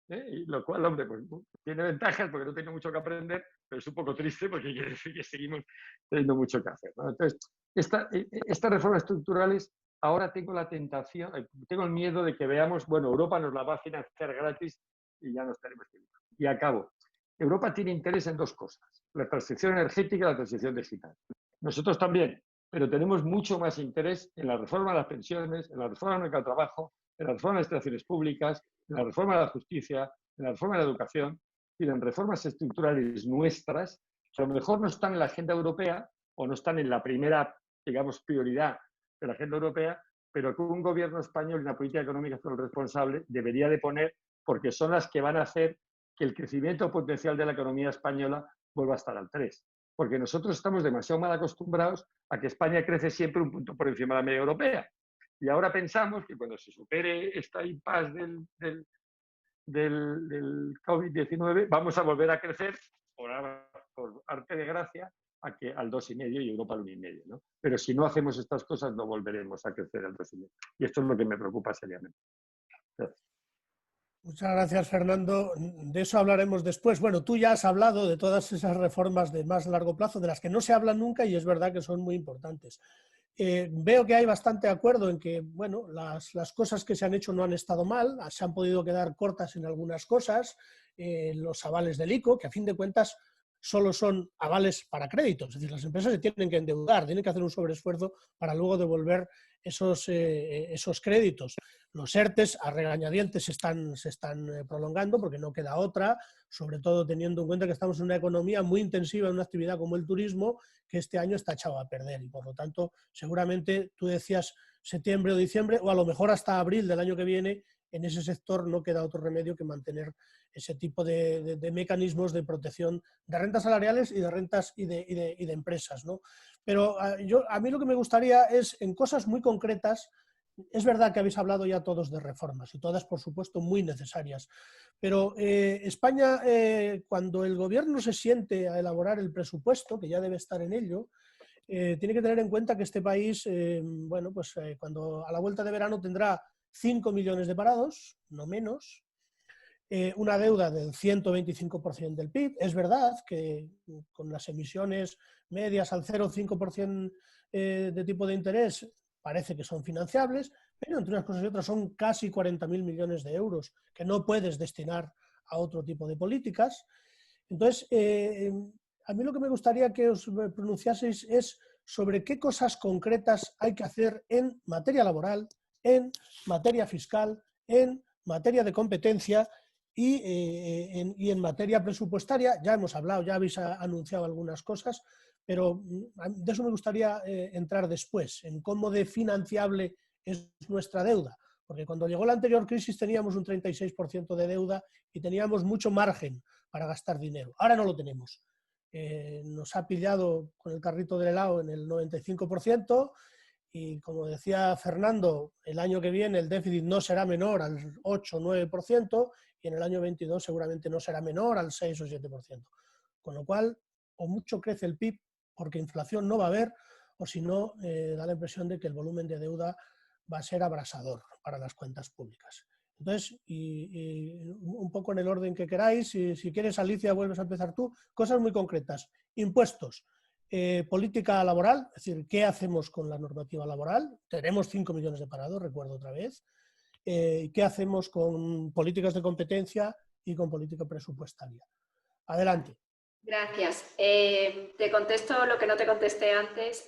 Speaker 5: Y lo cual, hombre, pues tiene ventajas porque no tengo mucho que aprender, pero es un poco triste porque quiere decir que seguimos teniendo mucho que hacer, ¿no? Entonces, estas reformas estructurales, ahora tengo la tentación, tengo el miedo de que veamos, bueno, Europa nos la va a financiar gratis y ya nos tenemos que ir. Y acabo. Europa tiene interés en dos cosas, la transición energética y la transición digital. Nosotros también, pero tenemos mucho más interés en la reforma de las pensiones, en la reforma del mercado de trabajo, en la reforma de las instalaciones públicas, en la reforma de la justicia, en la reforma de la educación y en reformas estructurales nuestras que a lo mejor no están en la agenda europea o no están en la primera, digamos, prioridad de la agenda europea, pero que un gobierno español y una política económica responsable debería de poner porque son las que van a hacer que el crecimiento potencial de la economía española vuelva a estar al 3. Porque nosotros estamos demasiado mal acostumbrados a que España crece siempre un punto por encima de la media europea. Y ahora pensamos que cuando se supere esta impasse del COVID-19, vamos a volver a crecer, por arte de gracia, al 2,5 y Europa al 1,5, ¿no? Pero si no hacemos estas cosas, no volveremos a crecer al 2,5. Y esto es lo que me preocupa seriamente. Gracias.
Speaker 2: Muchas gracias, Fernando. De eso hablaremos después. Bueno, tú ya has hablado de todas esas reformas de más largo plazo, de las que no se habla nunca y es verdad que son muy importantes. Veo que hay bastante acuerdo en que, bueno, las cosas que se han hecho no han estado mal, se han podido quedar cortas en algunas cosas, los avales del ICO, que a fin de cuentas solo son avales para créditos, es decir, las empresas se tienen que endeudar, tienen que hacer un sobreesfuerzo para luego devolver esos créditos. Los ERTEs a regañadientes se están prolongando porque no queda otra, sobre todo teniendo en cuenta que estamos en una economía muy intensiva en una actividad como el turismo, que este año está echado a perder y por lo tanto seguramente tú decías septiembre o diciembre o a lo mejor hasta abril del año que viene en ese sector no queda otro remedio que mantener ese tipo de mecanismos de protección de rentas salariales y de rentas y de empresas, ¿no? Pero a mí lo que me gustaría es en cosas muy concretas. Es verdad que habéis hablado ya todos de reformas y todas, por supuesto, muy necesarias, pero España, cuando el gobierno se siente a elaborar el presupuesto, que ya debe estar en ello, tiene que tener en cuenta que este país, bueno, pues cuando a la vuelta de verano tendrá 5 millones de parados, no menos, una deuda del 125% del PIB. Es verdad que con las emisiones medias al 0,5% de tipo de interés parece que son financiables, pero entre unas cosas y otras son casi 40.000 millones de euros que no puedes destinar a otro tipo de políticas. Entonces, a mí lo que me gustaría que os pronunciaseis es sobre qué cosas concretas hay que hacer en materia laboral, en materia fiscal, en materia de competencia y en materia presupuestaria. Ya hemos hablado, ya habéis anunciado algunas cosas, pero de eso me gustaría entrar después, en cómo de financiable es nuestra deuda. Porque cuando llegó la anterior crisis teníamos un 36% de deuda y teníamos mucho margen para gastar dinero. Ahora no lo tenemos. Nos ha pillado con el carrito del helado en el 95%. Y como decía Fernando, el año que viene el déficit no será menor al 8 o 9% y en el año 22 seguramente no será menor al 6 o 7%. Con lo cual, o mucho crece el PIB porque inflación no va a haber, o si no, da la impresión de que el volumen de deuda va a ser abrasador para las cuentas públicas. Entonces, y un poco en el orden que queráis, si quieres, Alicia, vuelves a empezar tú, cosas muy concretas. Impuestos. Política laboral, es decir, ¿qué hacemos con la normativa laboral? Tenemos 5 millones de parados, recuerdo otra vez. ¿Qué hacemos con políticas de competencia y con política presupuestaria? Adelante.
Speaker 3: Gracias. Te contesto lo que no te contesté antes.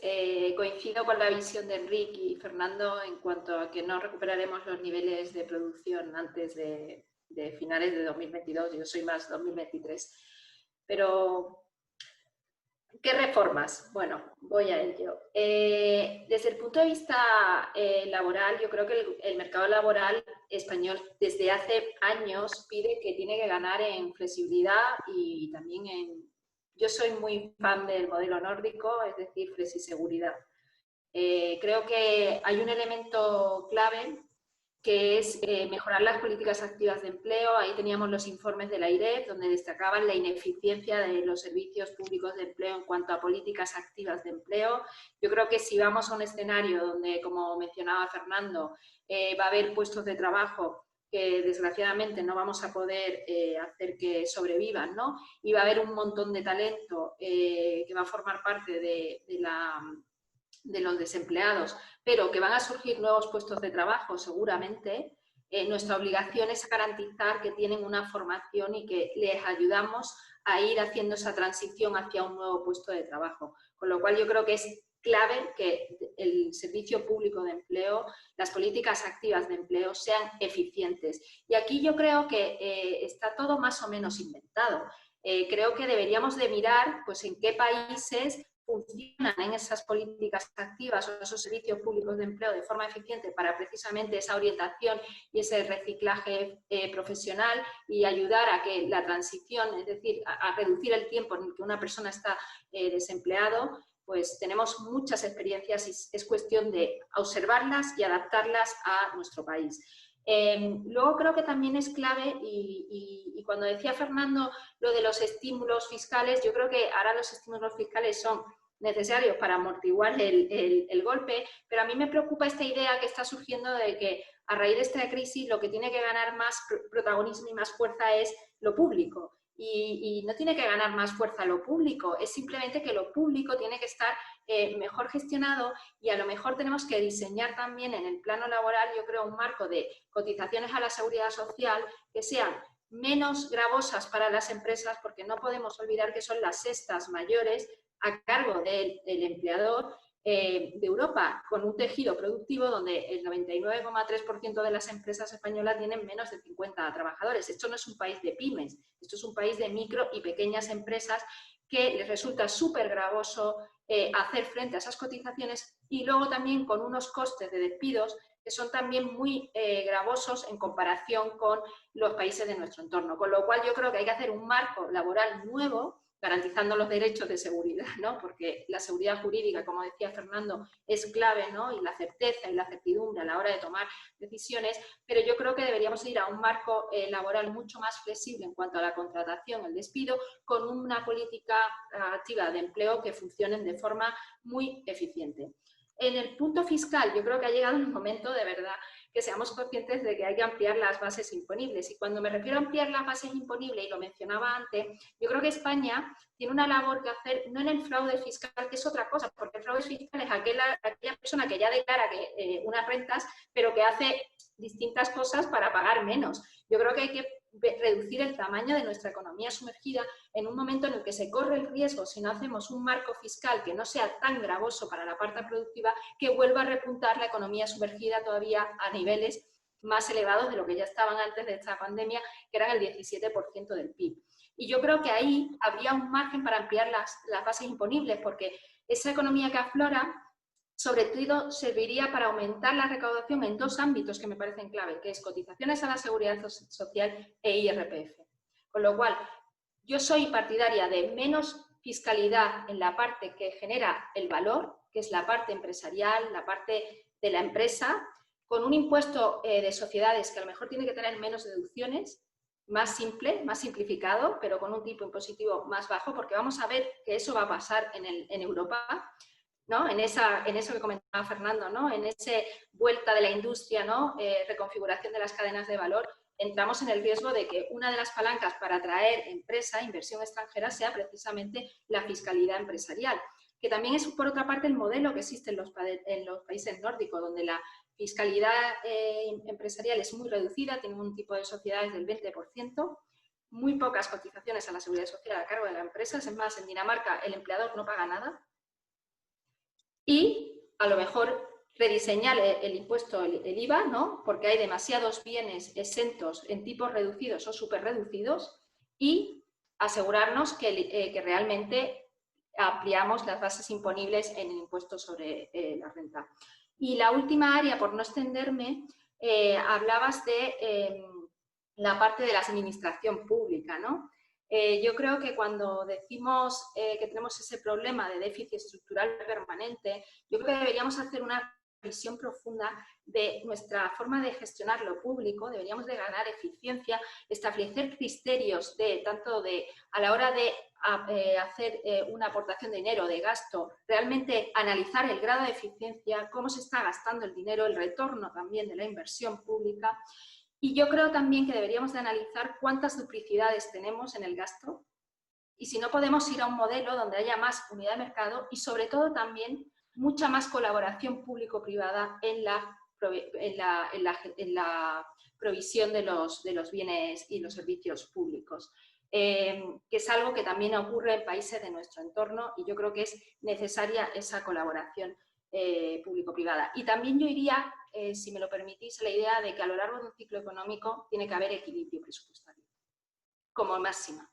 Speaker 3: Coincido con la visión de Enrique y Fernando en cuanto a que no recuperaremos los niveles de producción antes de finales de 2022. Yo soy más 2023. Pero ¿qué reformas? Bueno, voy a ello. Desde el punto de vista laboral, yo creo que el mercado laboral español desde hace años pide que tiene que ganar en flexibilidad y también en... Yo soy muy fan del modelo nórdico, es decir, flexiseguridad. Creo que hay un elemento clave que es mejorar las políticas activas de empleo. Ahí teníamos los informes de la IREF, donde destacaban la ineficiencia de los servicios públicos de empleo en cuanto a políticas activas de empleo. Yo creo que si vamos a un escenario donde, como mencionaba Fernando, va a haber puestos de trabajo que desgraciadamente no vamos a poder hacer que sobrevivan, ¿no? Y va a haber un montón de talento que va a formar parte de los desempleados, pero que van a surgir nuevos puestos de trabajo seguramente, nuestra obligación es garantizar que tienen una formación y que les ayudamos a ir haciendo esa transición hacia un nuevo puesto de trabajo. Con lo cual yo creo que es clave que el servicio público de empleo, las políticas activas de empleo sean eficientes. Y aquí yo creo que está todo más o menos inventado. Creo que deberíamos de mirar pues, en qué países funcionan en esas políticas activas o esos servicios públicos de empleo de forma eficiente para precisamente esa orientación y ese reciclaje profesional y ayudar a que la transición, es decir, a reducir el tiempo en el que una persona está desempleado, pues tenemos muchas experiencias y es cuestión de observarlas y adaptarlas a nuestro país. Luego creo que también es clave y cuando decía Fernando lo de los estímulos fiscales, yo creo que ahora los estímulos fiscales son necesarios para amortiguar el golpe, pero a mí me preocupa esta idea que está surgiendo de que a raíz de esta crisis lo que tiene que ganar más protagonismo y más fuerza es lo público. Y no tiene que ganar más fuerza lo público, es simplemente que lo público tiene que estar mejor gestionado, y a lo mejor tenemos que diseñar también en el plano laboral, yo creo, un marco de cotizaciones a la seguridad social que sean menos gravosas para las empresas, porque no podemos olvidar que son las cestas mayores a cargo del empleador de Europa, con un tejido productivo donde el 99,3% de las empresas españolas tienen menos de 50 trabajadores. Esto no es un país de pymes, esto es un país de micro y pequeñas empresas que les resulta súper gravoso hacer frente a esas cotizaciones, y luego también con unos costes de despidos que son también muy gravosos en comparación con los países de nuestro entorno. Con lo cual yo creo que hay que hacer un marco laboral nuevo, garantizando los derechos de seguridad, ¿no? Porque la seguridad jurídica, como decía Fernando, es clave, ¿no? Y la certeza y la certidumbre a la hora de tomar decisiones, pero yo creo que deberíamos ir a un marco laboral mucho más flexible en cuanto a la contratación, el despido, con una política activa de empleo que funcionen de forma muy eficiente. En el punto fiscal, yo creo que ha llegado el momento de verdad que seamos conscientes de que hay que ampliar las bases imponibles. Y cuando me refiero a ampliar las bases imponibles, y lo mencionaba antes, yo creo que España tiene una labor que hacer, no en el fraude fiscal, que es otra cosa, porque el fraude fiscal es aquella persona que ya declara unas rentas, pero que hace distintas cosas para pagar menos. Yo creo que hay que reducir el tamaño de nuestra economía sumergida en un momento en el que se corre el riesgo, si no hacemos un marco fiscal que no sea tan gravoso para la parte productiva, que vuelva a repuntar la economía sumergida todavía a niveles más elevados de lo que ya estaban antes de esta pandemia, que eran el 17% del PIB. Y yo creo que ahí habría un margen para ampliar las bases imponibles, porque esa economía que aflora sobre todo serviría para aumentar la recaudación en dos ámbitos que me parecen clave, que es cotizaciones a la seguridad social e IRPF. Con lo cual, yo soy partidaria de menos fiscalidad en la parte que genera el valor, que es la parte empresarial, la parte de la empresa, con un impuesto de sociedades que a lo mejor tiene que tener menos deducciones, más simple, más simplificado, pero con un tipo impositivo más bajo, porque vamos a ver que eso va a pasar en Europa, ¿no? En eso que comentaba Fernando, ¿no? En esa vuelta de la industria, ¿no? Reconfiguración de las cadenas de valor, entramos en el riesgo de que una de las palancas para atraer empresa, inversión extranjera, sea precisamente la fiscalidad empresarial, que también es, por otra parte, el modelo que existe en los países nórdicos, donde la fiscalidad empresarial es muy reducida, tiene un tipo de sociedades del 20%, muy pocas cotizaciones a la seguridad social a cargo de las empresas. Es más, en Dinamarca el empleador no paga nada. Y a lo mejor rediseñar el impuesto, el IVA, ¿no? Porque hay demasiados bienes exentos en tipos reducidos o súper reducidos, y asegurarnos que realmente ampliamos las bases imponibles en el impuesto sobre la renta. Y la última área, por no extenderme, hablabas de la parte de la administración pública, ¿no? Yo creo que cuando decimos que tenemos ese problema de déficit estructural permanente, yo creo que deberíamos hacer una revisión profunda de nuestra forma de gestionar lo público. Deberíamos de ganar eficiencia, establecer criterios a la hora de hacer una aportación de dinero, de gasto, realmente analizar el grado de eficiencia, cómo se está gastando el dinero, el retorno también de la inversión pública. Y yo creo también que deberíamos de analizar cuántas duplicidades tenemos en el gasto, y si no podemos ir a un modelo donde haya más unidad de mercado y, sobre todo, también mucha más colaboración público-privada en la provisión de los bienes y los servicios públicos, que es algo que también ocurre en países de nuestro entorno, y yo creo que es necesaria esa colaboración público-privada. Y también yo iría, si me lo permitís, a la idea de que a lo largo de un ciclo económico tiene que haber equilibrio presupuestario, como máxima.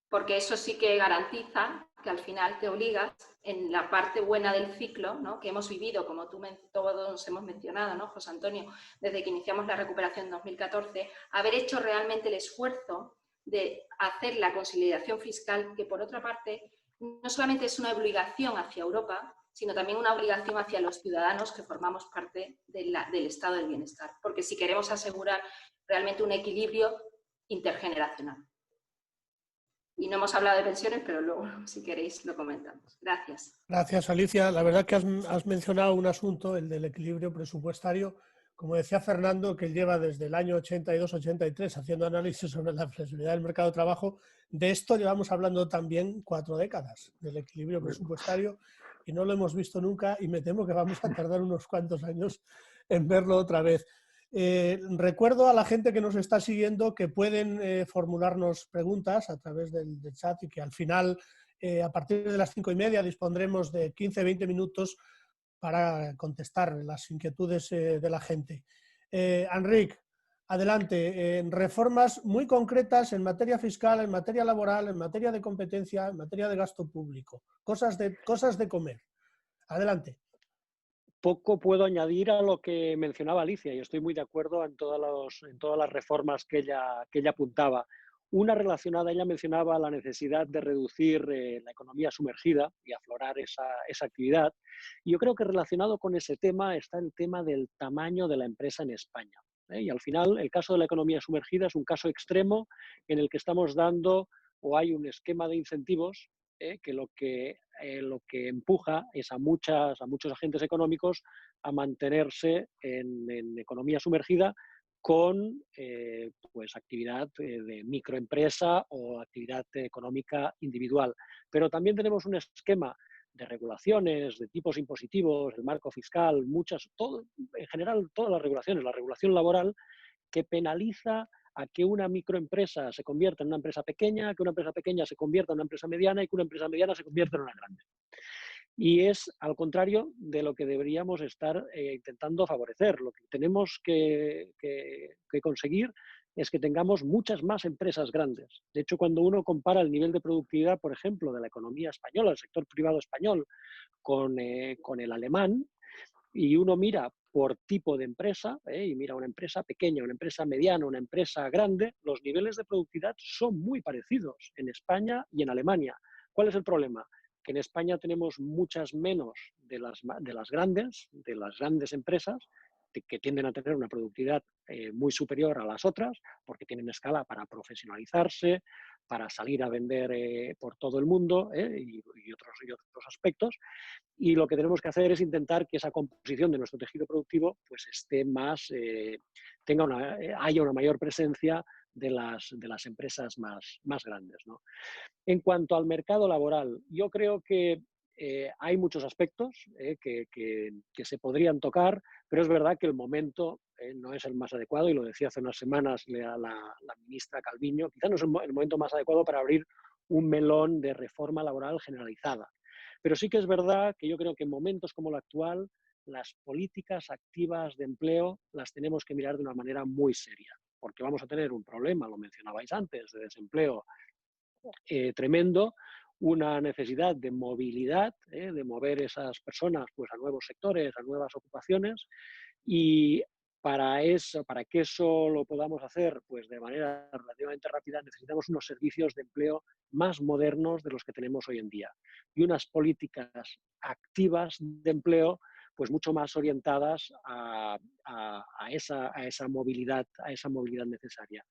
Speaker 3: Porque eso sí que garantiza que al final te obligas, en la parte buena del ciclo, ¿no? Que hemos vivido, como todos hemos mencionado, ¿no, José Antonio, desde que iniciamos la recuperación en 2014, haber hecho realmente el esfuerzo de hacer la consolidación fiscal, que por otra parte no solamente es una obligación hacia Europa, sino también una obligación hacia los ciudadanos que formamos parte del estado del bienestar, porque si queremos asegurar realmente un equilibrio intergeneracional. Y no hemos hablado de pensiones, pero luego, si queréis, lo comentamos. Gracias.
Speaker 2: Gracias, Alicia. La verdad que has mencionado un asunto, el del equilibrio presupuestario. Como decía Fernando, que él lleva desde el año 82-83 haciendo análisis sobre la flexibilidad del mercado de trabajo. De esto llevamos hablando también 4 décadas, del equilibrio presupuestario, y no lo hemos visto nunca, y me temo que vamos a tardar unos cuantos años en verlo otra vez. Recuerdo a la gente que nos está siguiendo que pueden formularnos preguntas a través del chat, y que al final, a partir de las 5:30, dispondremos de 15-20 minutos para contestar las inquietudes de la gente. Enric, adelante. Reformas muy concretas en materia fiscal, en materia laboral, en materia de competencia, en materia de gasto público. Cosas de comer. Adelante.
Speaker 4: Poco puedo añadir a lo que mencionaba Alicia, y estoy muy de acuerdo en todas las reformas que ella apuntaba. Una relacionada, ella mencionaba la necesidad de reducir la economía sumergida y aflorar esa actividad. Y yo creo que relacionado con ese tema está el tema del tamaño de la empresa en España. Y al final, el caso de la economía sumergida es un caso extremo en el que estamos dando, o hay un esquema de incentivos que lo que empuja es a muchos agentes económicos a mantenerse en economía sumergida con pues actividad de microempresa o actividad económica individual. Pero también tenemos un esquema de regulaciones, de tipos impositivos, el marco fiscal, en general todas las regulaciones, la regulación laboral, que penaliza a que una microempresa se convierta en una empresa pequeña, que una empresa pequeña se convierta en una empresa mediana y que una empresa mediana se convierta en una grande. Y es al contrario de lo que deberíamos estar intentando favorecer. Lo que tenemos que conseguir es que tengamos muchas más empresas grandes. De hecho, cuando uno compara el nivel de productividad, por ejemplo, de la economía española, el sector privado español, con el alemán, y uno mira por tipo de empresa, y mira una empresa pequeña, una empresa mediana, una empresa grande, los niveles de productividad son muy parecidos en España y en Alemania. ¿Cuál es el problema? Que en España tenemos muchas menos de las grandes empresas, que tienden a tener una productividad muy superior a las otras, porque tienen escala para profesionalizarse, para salir a vender por todo el mundo y otros aspectos. Y lo que tenemos que hacer es intentar que esa composición de nuestro tejido productivo pues esté más, haya una mayor presencia de las empresas más grandes, ¿no? En cuanto al mercado laboral, yo creo que hay muchos aspectos que se podrían tocar, pero es verdad que el momento no es el más adecuado, y lo decía hace unas semanas la ministra Calviño, quizás no es el momento más adecuado para abrir un melón de reforma laboral generalizada. Pero sí que es verdad que yo creo que en momentos como el actual, las políticas activas de empleo las tenemos que mirar de una manera muy seria, porque vamos a tener un problema, lo mencionabais antes, de desempleo tremendo, una necesidad de movilidad, de mover esas personas pues, a nuevos sectores, a nuevas ocupaciones, y para que eso lo podamos hacer pues, de manera relativamente rápida, necesitamos unos servicios de empleo más modernos de los que tenemos hoy en día y unas políticas activas de empleo pues mucho más orientadas a esa movilidad necesaria.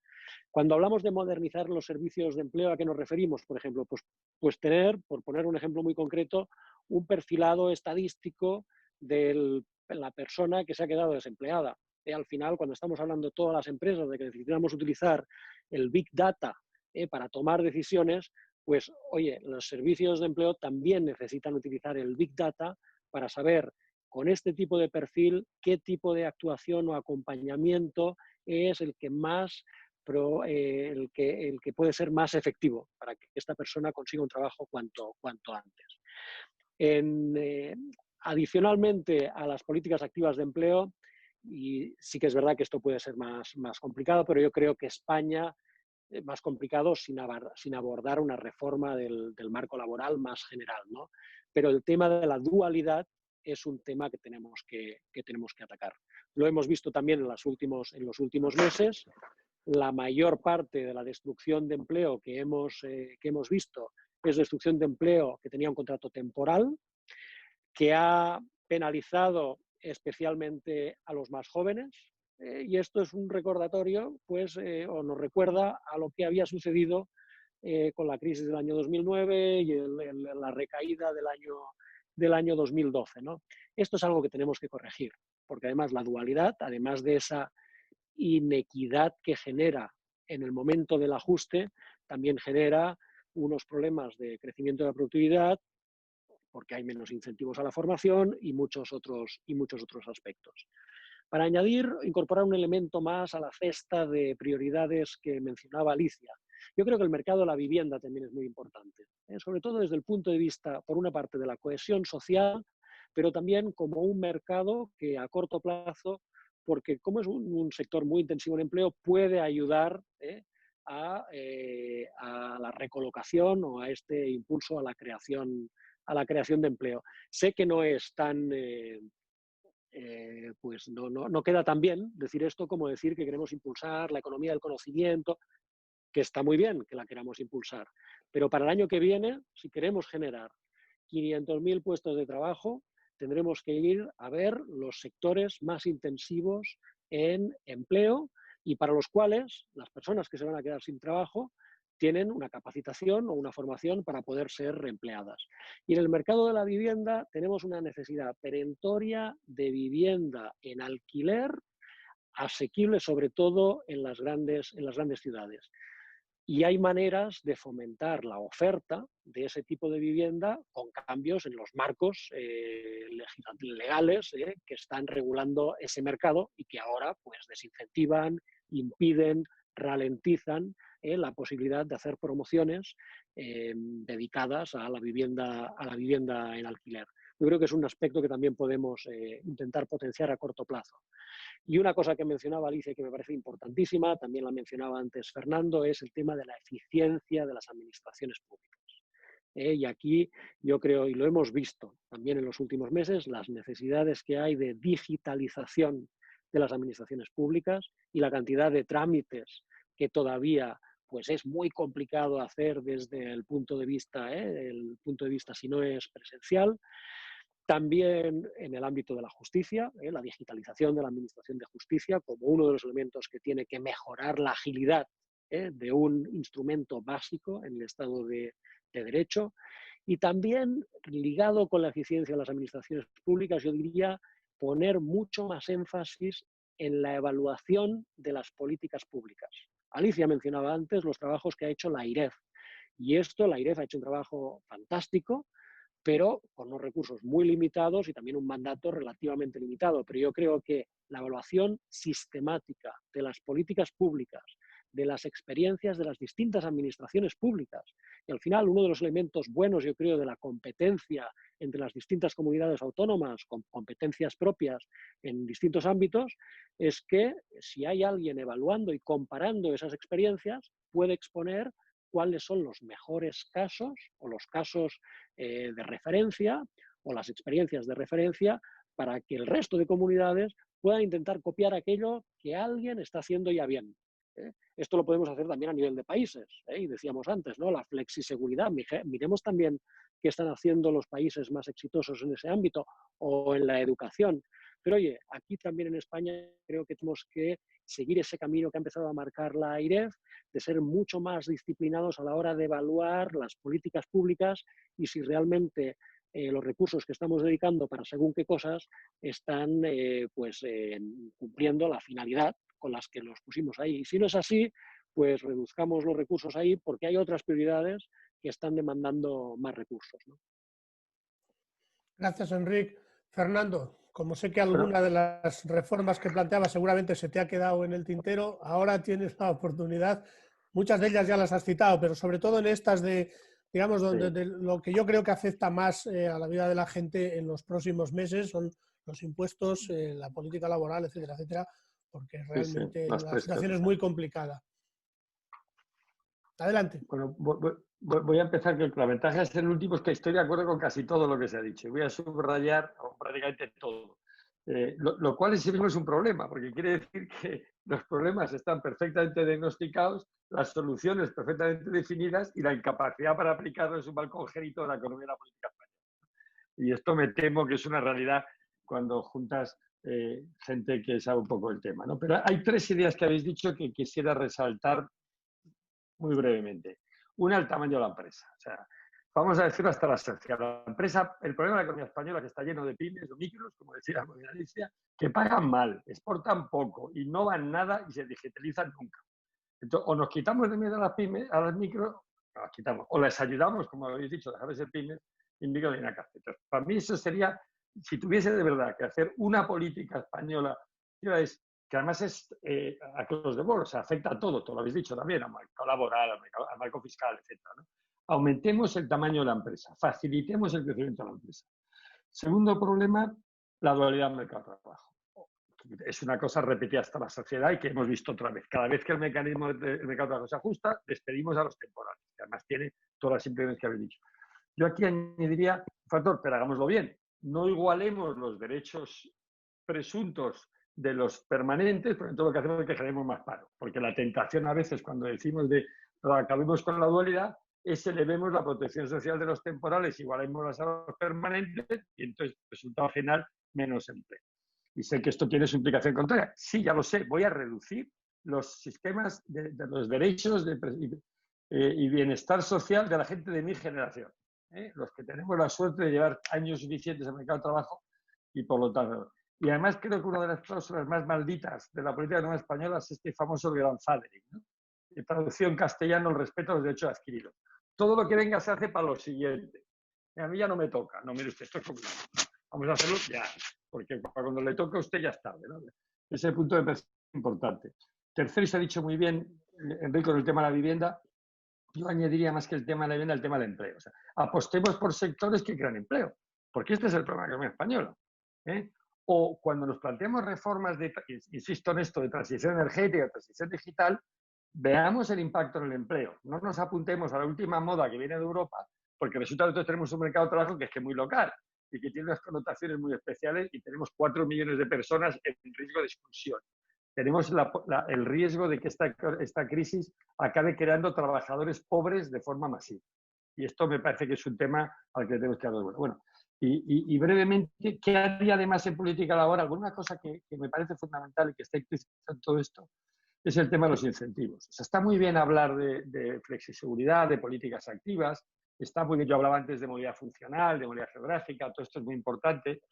Speaker 4: Cuando hablamos de modernizar los servicios de empleo, ¿a qué nos referimos? Por ejemplo, pues tener, por poner un ejemplo muy concreto, un perfilado estadístico de la persona que se ha quedado desempleada. Al final, cuando estamos hablando todas las empresas de que necesitamos utilizar el Big Data para tomar decisiones, pues, oye, los servicios de empleo también necesitan utilizar el Big Data para saber, con este tipo de perfil, qué tipo de actuación o acompañamiento es el que más el que puede ser más efectivo para que esta persona consiga un trabajo cuanto antes. Adicionalmente a las políticas activas de empleo, y sí que es verdad que esto puede ser más complicado, pero yo creo que España es más complicado sin abordar una reforma del marco laboral más general, ¿no? Pero el tema de la dualidad es un tema que tenemos que atacar. Lo hemos visto también en los últimos meses. La mayor parte de la destrucción de empleo que hemos visto es destrucción de empleo que tenía un contrato temporal, que ha penalizado especialmente a los más jóvenes, y esto es un recordatorio, pues, o nos recuerda a lo que había sucedido con la crisis del año 2009 y la recaída del año 2012, ¿no? Esto es algo que tenemos que corregir, porque además la dualidad, además de esa inequidad que genera en el momento del ajuste, también genera unos problemas de crecimiento de la productividad, porque hay menos incentivos a la formación y muchos otros aspectos. Para añadir, incorporar un elemento más a la cesta de prioridades que mencionaba Alicia. Yo creo que el mercado de la vivienda también es muy importante, sobre todo desde el punto de vista, por una parte, de la cohesión social, pero también como un mercado que a corto plazo, porque como es un sector muy intensivo en empleo, puede ayudar a la recolocación o a este impulso a la creación de empleo. Sé que no es tan... pues no queda tan bien decir esto como decir que queremos impulsar la economía del conocimiento, que está muy bien que la queramos impulsar. Pero para el año que viene, si queremos generar 500.000 puestos de trabajo, tendremos que ir a ver los sectores más intensivos en empleo y para los cuales las personas que se van a quedar sin trabajo tienen una capacitación o una formación para poder ser reempleadas. Y en el mercado de la vivienda tenemos una necesidad perentoria de vivienda en alquiler, asequible sobre todo en las grandes ciudades. Y hay maneras de fomentar la oferta de ese tipo de vivienda con cambios en los marcos legales que están regulando ese mercado y que ahora pues desincentivan, impiden, ralentizan la posibilidad de hacer promociones dedicadas a la vivienda en alquiler. Yo creo que es un aspecto que también podemos intentar potenciar a corto plazo. Y una cosa que mencionaba Alicia que me parece importantísima, también la mencionaba antes Fernando, es el tema de la eficiencia de las administraciones públicas. Y aquí yo creo, y lo hemos visto también en los últimos meses, las necesidades que hay de digitalización de las administraciones públicas y la cantidad de trámites que todavía pues es muy complicado hacer desde el punto de vista si no es presencial. También en el ámbito de la justicia, la digitalización de la administración de justicia como uno de los elementos que tiene que mejorar la agilidad de un instrumento básico en el Estado de Derecho. Y también, ligado con la eficiencia de las administraciones públicas, yo diría poner mucho más énfasis en la evaluación de las políticas públicas. Alicia mencionaba antes los trabajos que ha hecho la AIREF. Y la AIREF ha hecho un trabajo fantástico, pero con unos recursos muy limitados y también un mandato relativamente limitado. Pero yo creo que la evaluación sistemática de las políticas públicas, de las experiencias de las distintas administraciones públicas, y al final uno de los elementos buenos, yo creo, de la competencia entre las distintas comunidades autónomas, con competencias propias en distintos ámbitos, es que si hay alguien evaluando y comparando esas experiencias, puede exponer cuáles son los mejores casos o los casos de referencia o las experiencias de referencia para que el resto de comunidades puedan intentar copiar aquello que alguien está haciendo ya bien. Esto lo podemos hacer también a nivel de países. Y decíamos antes, ¿no? La flexiseguridad. Miremos también qué están haciendo los países más exitosos en ese ámbito o en la educación. Pero oye, aquí también en España creo que tenemos que seguir ese camino que ha empezado a marcar la AIREF, de ser mucho más disciplinados a la hora de evaluar las políticas públicas y si realmente los recursos que estamos dedicando para según qué cosas están cumpliendo la finalidad con las que los pusimos ahí. Y si no es así, pues reduzcamos los recursos ahí porque hay otras prioridades que están demandando más recursos, ¿no?
Speaker 2: Gracias, Enric. Fernando, como sé que alguna de las reformas que planteaba seguramente se te ha quedado en el tintero, ahora tienes la oportunidad. Muchas de ellas ya las has citado, pero sobre todo en estas de, digamos, donde de lo que yo creo que afecta más a la vida de la gente en los próximos meses son los impuestos, la política laboral, etcétera, etcétera, porque realmente la situación es muy complicada. Adelante.
Speaker 5: Bueno, voy a empezar, que la ventaja es el último, es que estoy de acuerdo con casi todo lo que se ha dicho. Voy a subrayar prácticamente todo. Lo cual en sí mismo es un problema, porque quiere decir que los problemas están perfectamente diagnosticados, las soluciones perfectamente definidas y la incapacidad para aplicarlo es un mal congénito de la economía y la política española. Y esto me temo que es una realidad cuando juntas gente que sabe un poco el tema, ¿no? Pero hay tres ideas que habéis dicho que quisiera resaltar muy brevemente. Una, el tamaño de la empresa. O sea, vamos a decirlo hasta la saciedad. La empresa, el problema de la economía española es que está lleno de pymes o micros, como decía Alicia, que pagan mal, exportan poco, innovan nada y se digitalizan nunca. Entonces, o nos quitamos de miedo a las pymes, a las micros, las quitamos, o les ayudamos, como habéis dicho, dejar de ser pymes y micros de una casa. Entonces, para mí eso sería, si tuviese de verdad que hacer una política española, que además es across the board, o sea, afecta a todo, lo habéis dicho también, al mercado laboral, al marco fiscal, etc., ¿no? Aumentemos el tamaño de la empresa, facilitemos el crecimiento de la empresa. Segundo problema, la dualidad del mercado de trabajo. Es una cosa repetida hasta la saciedad y que hemos visto otra vez. Cada vez que el mecanismo del mercado de trabajo se ajusta, despedimos a los temporales, que además tiene todas las implicaciones que habéis dicho. Yo aquí añadiría un factor, pero hagámoslo bien. No igualemos los derechos presuntos de los permanentes, porque todo lo que hacemos es que generemos más paro. Porque la tentación a veces, cuando decimos de acabemos con la dualidad, es elevemos la protección social de los temporales, igualemos a los permanentes, y entonces, resultado final, menos empleo. Y sé que esto tiene su implicación contraria. Sí, ya lo sé, voy a reducir los sistemas de los derechos y bienestar social de la gente de mi generación. Los que tenemos la suerte de llevar años suficientes en el mercado de trabajo y por lo tanto. Y además creo que una de las cláusulas más malditas de la política económica española es este famoso grandfathering, ¿no? En traducción castellano, el respeto a los derechos adquiridos. Todo lo que venga se hace para lo siguiente. A mí ya no me toca. No, mire usted, esto es complicado. Vamos a hacerlo ya, porque cuando le toca a usted ya es tarde, ¿no? Ese punto me parece importante. Tercero, y se ha dicho muy bien, Enrique, con el tema de la vivienda, yo añadiría más que el tema de la vivienda, el tema del empleo. O sea, apostemos por sectores que crean empleo, porque este es el problema de la economía española. O cuando nos planteamos reformas, insisto en esto, de transición energética, transición digital, veamos el impacto en el empleo. No nos apuntemos a la última moda que viene de Europa, porque resulta que nosotros tenemos un mercado de trabajo que es muy local y que tiene unas connotaciones muy especiales y tenemos 4 millones de personas en riesgo de exclusión. Tenemos el riesgo de que esta crisis acabe creando trabajadores pobres de forma masiva. Y esto me parece que es un tema al que tenemos que dar vuelta. Bueno, y brevemente, ¿qué haría además en política laboral? Alguna cosa que me parece fundamental y que está implícita en todo esto es el tema de los incentivos. O sea, está muy bien hablar de flexiseguridad, de políticas activas, está muy bien, yo hablaba antes de movilidad funcional, de movilidad geográfica, todo esto es muy importante,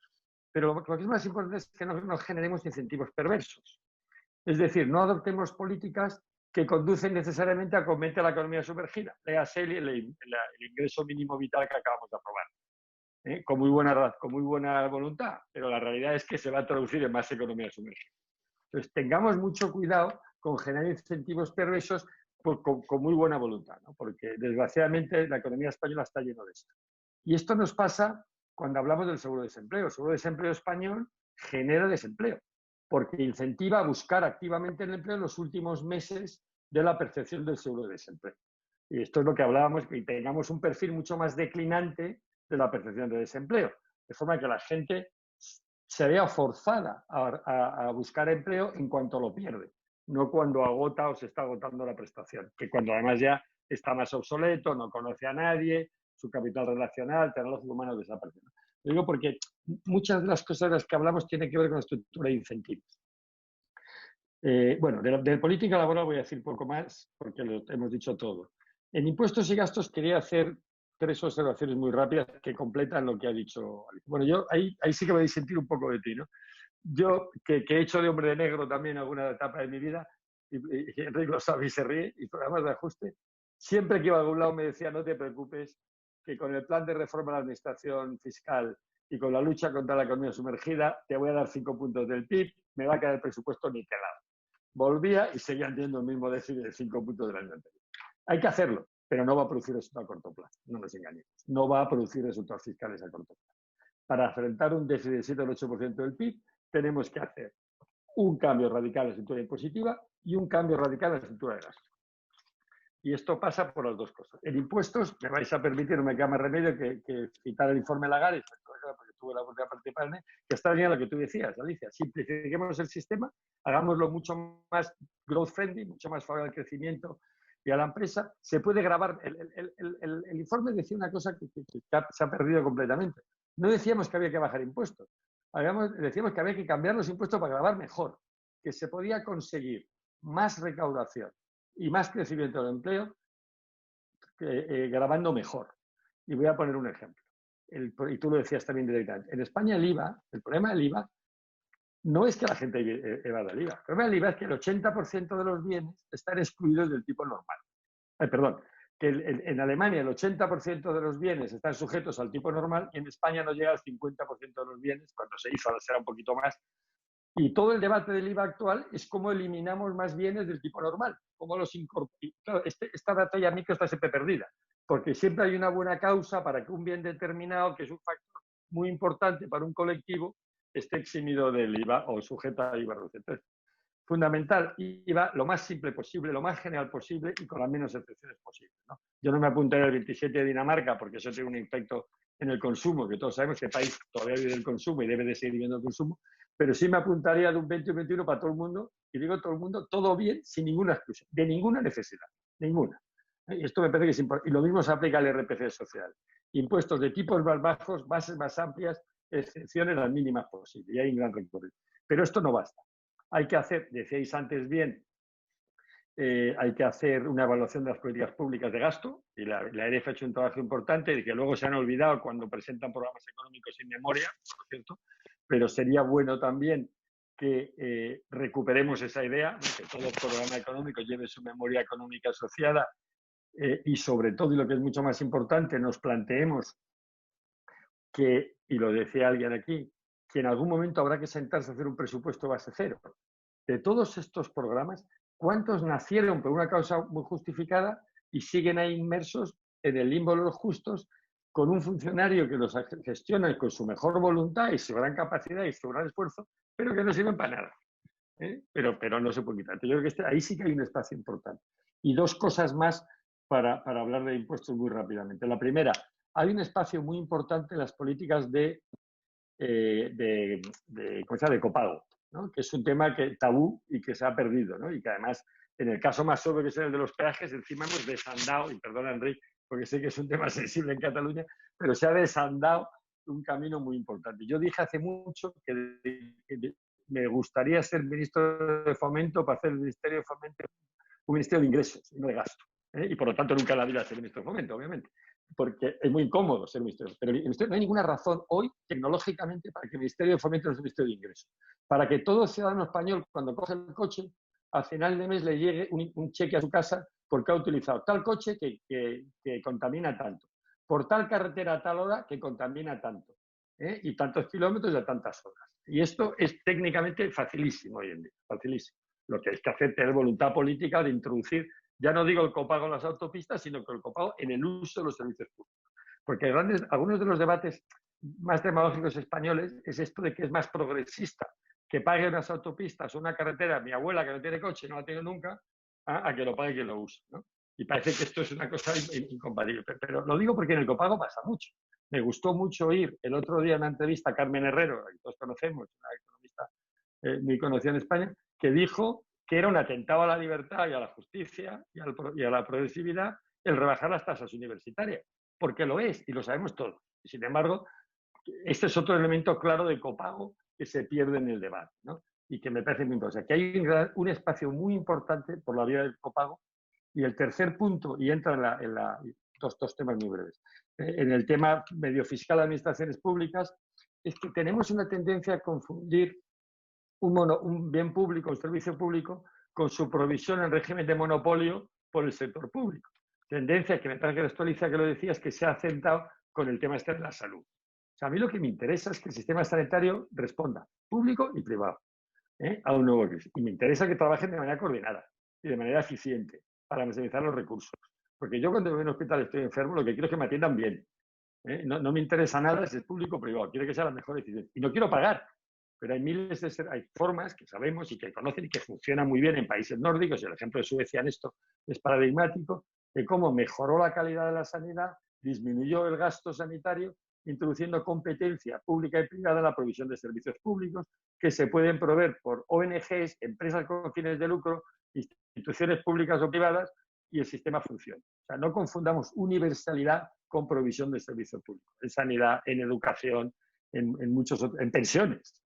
Speaker 5: pero lo que es más importante es que no generemos incentivos perversos. Es decir, no adoptemos políticas que conducen necesariamente a que aumente la economía sumergida. Léase el ingreso mínimo vital que acabamos de aprobar. Con muy buena voluntad, pero la realidad es que se va a traducir en más economía sumergida. Entonces, tengamos mucho cuidado con generar incentivos perversos con muy buena voluntad, ¿no? Porque desgraciadamente la economía española está llena de esto. Y esto nos pasa cuando hablamos del seguro de desempleo. El seguro de desempleo español genera desempleo, porque incentiva a buscar activamente el empleo en los últimos meses de la percepción del seguro de desempleo. Y esto es lo que hablábamos, que tengamos un perfil mucho más declinante de la percepción de desempleo, de forma que la gente se vea forzada a buscar empleo en cuanto lo pierde, no cuando agota o se está agotando la prestación, que cuando además ya está más obsoleto, no conoce a nadie, su capital relacional, tecnológico humano desaparece. Lo digo porque muchas de las cosas de las que hablamos tienen que ver con la estructura de incentivos. Bueno, de política laboral voy a decir poco más, porque lo hemos dicho todo. En impuestos y gastos quería hacer 3 observaciones muy rápidas que completan lo que ha dicho Alicia. Bueno, yo ahí sí que me voy a sentir un poco de ti, ¿no? Yo, que he hecho de hombre de negro también alguna etapa de mi vida, y Enrique lo sabe y se ríe, y programas de ajuste, siempre que iba a algún lado me decía, no te preocupes, que con el plan de reforma de la administración fiscal y con la lucha contra la economía sumergida, te voy a dar 5 puntos del PIB, me va a quedar el presupuesto niquelado. Volvía y seguía teniendo el mismo déficit de 5 puntos del año anterior. Hay que hacerlo, pero no va a producir resultados a corto plazo, no nos engañemos. No va a producir resultados fiscales a corto plazo. Para enfrentar un déficit del 7 al 8% del PIB, tenemos que hacer un cambio radical en la estructura impositiva y un cambio radical en la estructura de gasto. Y esto pasa por las dos cosas. En impuestos, me vais a permitir, no me queda más remedio que citar el informe Lagarde, porque tuve la oportunidad de participar en él, que está bien lo que tú decías, Alicia. Simplifiquemos el sistema, hagámoslo mucho más growth friendly, mucho más favorable al crecimiento y a la empresa. Se puede grabar. El informe decía una cosa que se ha perdido completamente. No decíamos que había que bajar impuestos. Decíamos que había que cambiar los impuestos para grabar mejor, que se podía conseguir más recaudación y más crecimiento del empleo, gravando mejor. Y voy a poner un ejemplo. Y tú lo decías también directamente. En España el problema del IVA no es que la gente evada el IVA. El problema del IVA es que el 80% de los bienes están excluidos del tipo normal. Perdón, que en Alemania el 80% de los bienes están sujetos al tipo normal y en España no llega al 50% de los bienes, cuando se hizo, ahora será un poquito más. Y todo el debate del IVA actual es cómo eliminamos más bienes del tipo normal, cómo los incorporamos. Claro, esta batalla a mí que está siempre perdida, porque siempre hay una buena causa para que un bien determinado, que es un factor muy importante para un colectivo, esté eximido del IVA o sujeto a IVA reducido. Entonces, fundamental, IVA lo más simple posible, lo más general posible y con las menos excepciones posibles, ¿no? Yo no me apuntaré al 27 de Dinamarca porque eso tiene un efecto en el consumo, que todos sabemos que el país todavía vive del consumo y debe de seguir viviendo el consumo, pero sí me apuntaría de un 20 o 21 para todo el mundo, y digo todo el mundo, todo bien, sin ninguna exclusión, de ninguna necesidad, ninguna. Y esto me parece que es importante. Y lo mismo se aplica al RPC social. Impuestos de tipos más bajos, bases más amplias, excepciones las mínimas posibles. Y hay un gran recorrido. Pero esto no basta. Hay que hacer, decíais antes bien, hay que hacer una evaluación de las políticas públicas de gasto, y la EREF ha hecho un trabajo importante y que luego se han olvidado cuando presentan programas económicos sin memoria, por cierto, pero sería bueno también que recuperemos esa idea, que todo programa económico lleve su memoria económica asociada y sobre todo, y lo que es mucho más importante, nos planteemos que, y lo decía alguien aquí, que en algún momento habrá que sentarse a hacer un presupuesto base cero. De todos estos programas, ¿cuántos nacieron por una causa muy justificada y siguen ahí inmersos en el limbo de los justos con un funcionario que los gestiona con su mejor voluntad y su gran capacidad y su gran esfuerzo, pero que no sirven para nada? Pero no se puede quitar. Yo creo que ahí sí que hay un espacio importante. Y dos cosas más para hablar de impuestos muy rápidamente. La primera, hay un espacio muy importante en las políticas de copago, ¿no? Que es un tema tabú y que se ha perdido, ¿no? Y que además, en el caso más obvio que es el de los peajes, encima hemos desandado, y perdona Enrique, porque sé que es un tema sensible en Cataluña, pero se ha desandado un camino muy importante. Yo dije hace mucho que me gustaría ser ministro de Fomento para hacer el Ministerio de Fomento un ministerio de ingresos, no de gasto. Y por lo tanto nunca en la vida ser ministro de Fomento, obviamente, porque es muy incómodo ser ministro. Pero no hay ninguna razón hoy, tecnológicamente, para que el Ministerio de Fomento no sea un ministerio de ingresos. Para que todo ciudadano español, cuando coge el coche, al final de mes le llegue un cheque a su casa porque ha utilizado tal coche que contamina tanto, por tal carretera a tal hora que contamina tanto, y tantos kilómetros y a tantas horas. Y esto es técnicamente facilísimo hoy en día, facilísimo. Lo que hay que hacer es tener voluntad política de introducir, ya no digo el copago en las autopistas, sino que el copago en el uso de los servicios públicos. Porque algunos de los debates más demagógicos españoles es esto de que es más progresista que pague unas autopistas o una carretera, mi abuela que no tiene coche, no la tiene nunca, a que lo pague quien lo use, ¿no? Y parece que esto es una cosa incompatible. Pero lo digo porque en el copago pasa mucho. Me gustó mucho oír el otro día en una entrevista a Carmen Herrero, que todos conocemos, una economista muy conocida en España, que dijo que era un atentado a la libertad y a la justicia y a la progresividad el rebajar las tasas universitarias, porque lo es y lo sabemos todos. Y sin embargo, este es otro elemento claro de copago que se pierde en el debate, ¿no? Y que me parece muy importante. O sea, que hay un espacio muy importante por la vía del copago. Y el tercer punto, y entra en dos temas muy breves, en el tema medio fiscal de administraciones públicas, es que tenemos una tendencia a confundir un bien público, un servicio público, con su provisión en régimen de monopolio por el sector público. Tendencia que me parece que la actualiza, que lo decía, es que se ha centrado con el tema este de la salud. O sea, a mí lo que me interesa es que el sistema sanitario responda, público y privado, a un nuevo crisis. Y me interesa que trabajen de manera coordinada y de manera eficiente para maximizar los recursos. Porque yo cuando voy a un hospital y estoy enfermo, lo que quiero es que me atiendan bien. No me interesa nada si es público o privado. Quiero que sea la mejor eficiencia. Y no quiero pagar. Pero hay formas que sabemos y que conocen y que funcionan muy bien en países nórdicos, y el ejemplo de Suecia en esto es paradigmático, de cómo mejoró la calidad de la sanidad, disminuyó el gasto sanitario, introduciendo competencia pública y privada en la provisión de servicios públicos que se pueden proveer por ONGs, empresas con fines de lucro, instituciones públicas o privadas, y el sistema funciona. O sea, no confundamos universalidad con provisión de servicios públicos, en sanidad, en educación, en pensiones,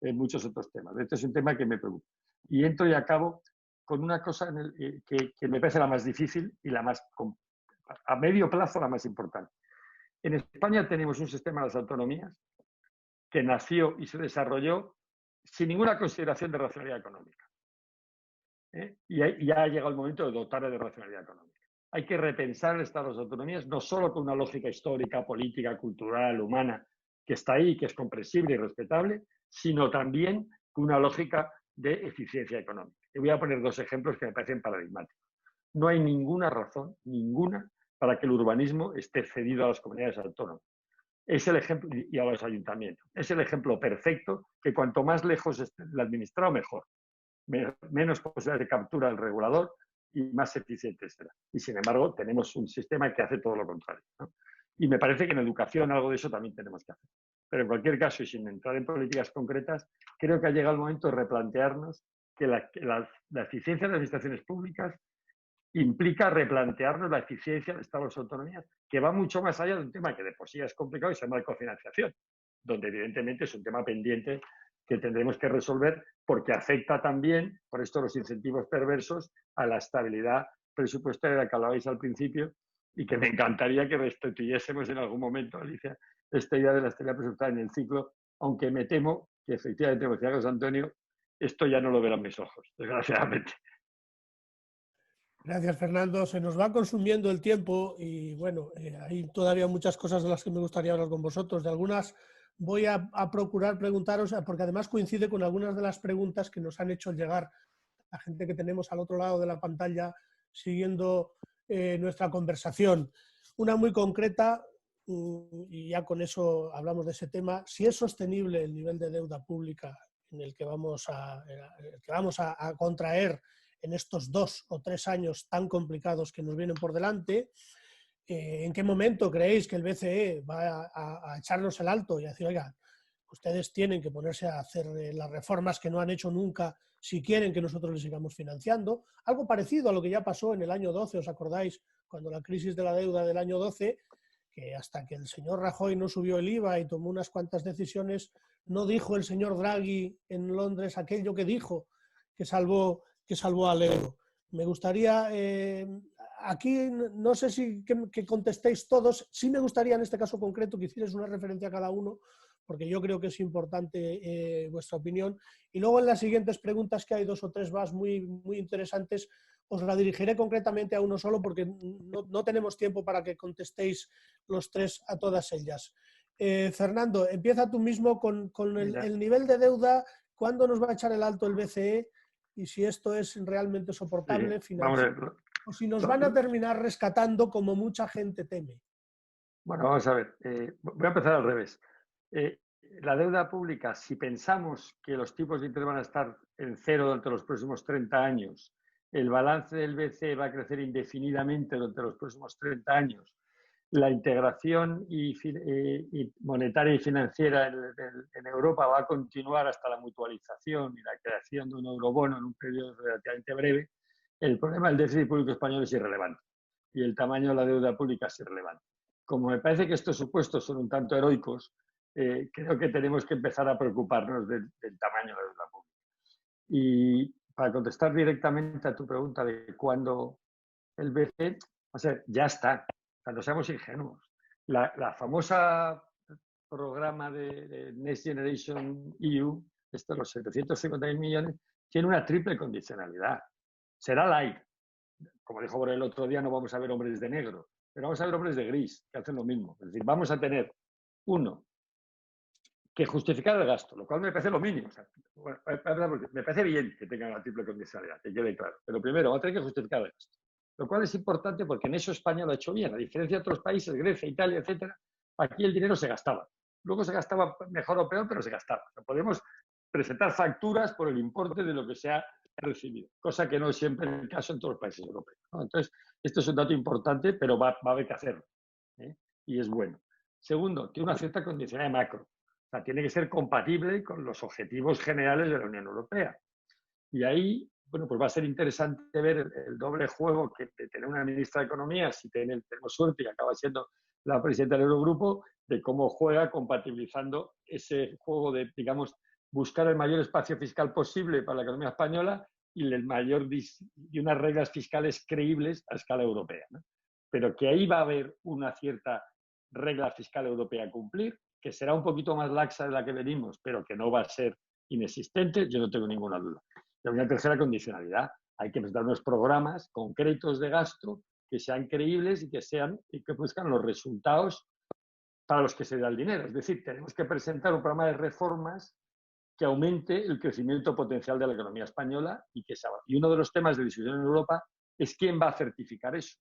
Speaker 5: en muchos otros temas. Este es un tema que me preocupa. Y entro y acabo con una cosa que me parece la más difícil y la más a medio plazo la más importante. En España tenemos un sistema de las autonomías que nació y se desarrolló sin ninguna consideración de racionalidad económica. Y ya ha llegado el momento de dotarle de racionalidad económica. Hay que repensar el estado de las autonomías, no solo con una lógica histórica, política, cultural, humana, que está ahí, que es comprensible y respetable, sino también con una lógica de eficiencia económica. Y voy a poner dos ejemplos que me parecen paradigmáticos. No hay ninguna razón, ninguna, para que el urbanismo esté cedido a las comunidades autónomas. Es el ejemplo, y a los ayuntamientos. Es el ejemplo perfecto que cuanto más lejos esté el administrado, mejor. Menos posibilidades de captura del regulador y más eficiente será. Y sin embargo, tenemos un sistema que hace todo lo contrario, ¿no? Y me parece que en educación algo de eso también tenemos que hacer. Pero en cualquier caso, y sin entrar en políticas concretas, creo que ha llegado el momento de replantearnos que la eficiencia de las administraciones públicas implica replantearnos la eficiencia del Estado de las autonomías, que va mucho más allá de un tema que de por sí es complicado y se llama de cofinanciación, donde evidentemente es un tema pendiente que tendremos que resolver porque afecta también, por esto los incentivos perversos, a la estabilidad presupuestaria de la que hablabais al principio y que me encantaría que restituyésemos en algún momento, Alicia, esta idea de la estabilidad presupuestaria en el ciclo, aunque me temo que efectivamente, como decía José Antonio, esto ya no lo verán mis ojos, desgraciadamente.
Speaker 2: Gracias, Fernando. Se nos va consumiendo el tiempo y bueno, hay todavía muchas cosas de las que me gustaría hablar con vosotros. De algunas voy a procurar preguntaros, porque además coincide con algunas de las preguntas que nos han hecho llegar la gente que tenemos al otro lado de la pantalla siguiendo nuestra conversación. Una muy concreta, y ya con eso hablamos de ese tema: si es sostenible el nivel de deuda pública en el que vamos a contraer en estos 2 o 3 años tan complicados que nos vienen por delante. ¿En qué momento creéis que el BCE va a echarnos el alto y a decir, oiga, ustedes tienen que ponerse a hacer las reformas que no han hecho nunca si quieren que nosotros les sigamos financiando? Algo parecido a lo que ya pasó en el año 12, ¿os acordáis? Cuando la crisis de la deuda del año 12, que hasta que el señor Rajoy no subió el IVA y tomó unas cuantas decisiones, no dijo el señor Draghi en Londres aquello que dijo, que salvó al euro. Me gustaría, aquí no sé si que contestéis todos, sí me gustaría en este caso concreto que hicierais una referencia a cada uno, porque yo creo que es importante vuestra opinión. Y luego en las siguientes preguntas, que hay 2 o 3 más muy, muy interesantes, os la dirigiré concretamente a uno solo porque no tenemos tiempo para que contestéis los 3 a todas ellas. Fernando, empieza tú mismo con el nivel de deuda. ¿Cuándo nos va a echar el alto el BCE? Y si esto es realmente soportable, o si nos van a terminar rescatando como mucha gente teme.
Speaker 5: Bueno, vamos a ver. Voy a empezar al revés. La deuda pública, si pensamos que los tipos de interés van a estar en cero durante los próximos 30 años, el balance del BCE va a crecer indefinidamente durante los próximos 30 años, la integración monetaria y financiera en Europa va a continuar hasta la mutualización y la creación de un eurobono en un periodo relativamente breve, el problema del déficit público español es irrelevante y el tamaño de la deuda pública es irrelevante. Como me parece que estos supuestos son un tanto heroicos, creo que tenemos que empezar a preocuparnos del tamaño de la deuda pública. Y para contestar directamente a tu pregunta de cuándo el BCE, o sea, ya está. No seamos ingenuos. La famosa programa de Next Generation EU, los 750.000 millones, tiene una triple condicionalidad. Será light. Como dijo por el otro día, no vamos a ver hombres de negro, pero vamos a ver hombres de gris, que hacen lo mismo. Es decir, vamos a tener, uno, que justificar el gasto, lo cual me parece lo mínimo. O sea, bueno, me parece bien que tengan la triple condicionalidad, que quede claro. Pero primero, vamos a tener que justificar el gasto. Lo cual es importante porque en eso España lo ha hecho bien. A diferencia de otros países, Grecia, Italia, etcétera, aquí el dinero se gastaba. Luego se gastaba mejor o peor, pero se gastaba. O sea, podemos presentar facturas por el importe de lo que se ha recibido, cosa que no es siempre el caso en todos los países europeos, ¿no? Entonces, esto es un dato importante, pero va a haber que hacerlo, ¿eh? Y es bueno. Segundo, tiene una cierta condicionalidad macro. O sea, tiene que ser compatible con los objetivos generales de la Unión Europea. Y ahí, bueno, pues va a ser interesante ver el doble juego que de tener una ministra de Economía, si tenemos suerte y acaba siendo la presidenta del Eurogrupo, de cómo juega compatibilizando ese juego de, digamos, buscar el mayor espacio fiscal posible para la economía española y unas reglas fiscales creíbles a escala europea, ¿no? pero que ahí va a haber una cierta regla fiscal europea a cumplir, que será un poquito más laxa de la que venimos, pero que no va a ser inexistente, yo no tengo ninguna duda. Y una tercera condicionalidad, hay que presentar unos programas concretos de gasto que sean creíbles y que buscan los resultados para los que se da el dinero. Es decir, tenemos que presentar un programa de reformas que aumente el crecimiento potencial de la economía española y uno de los temas de discusión en Europa es quién va a certificar eso.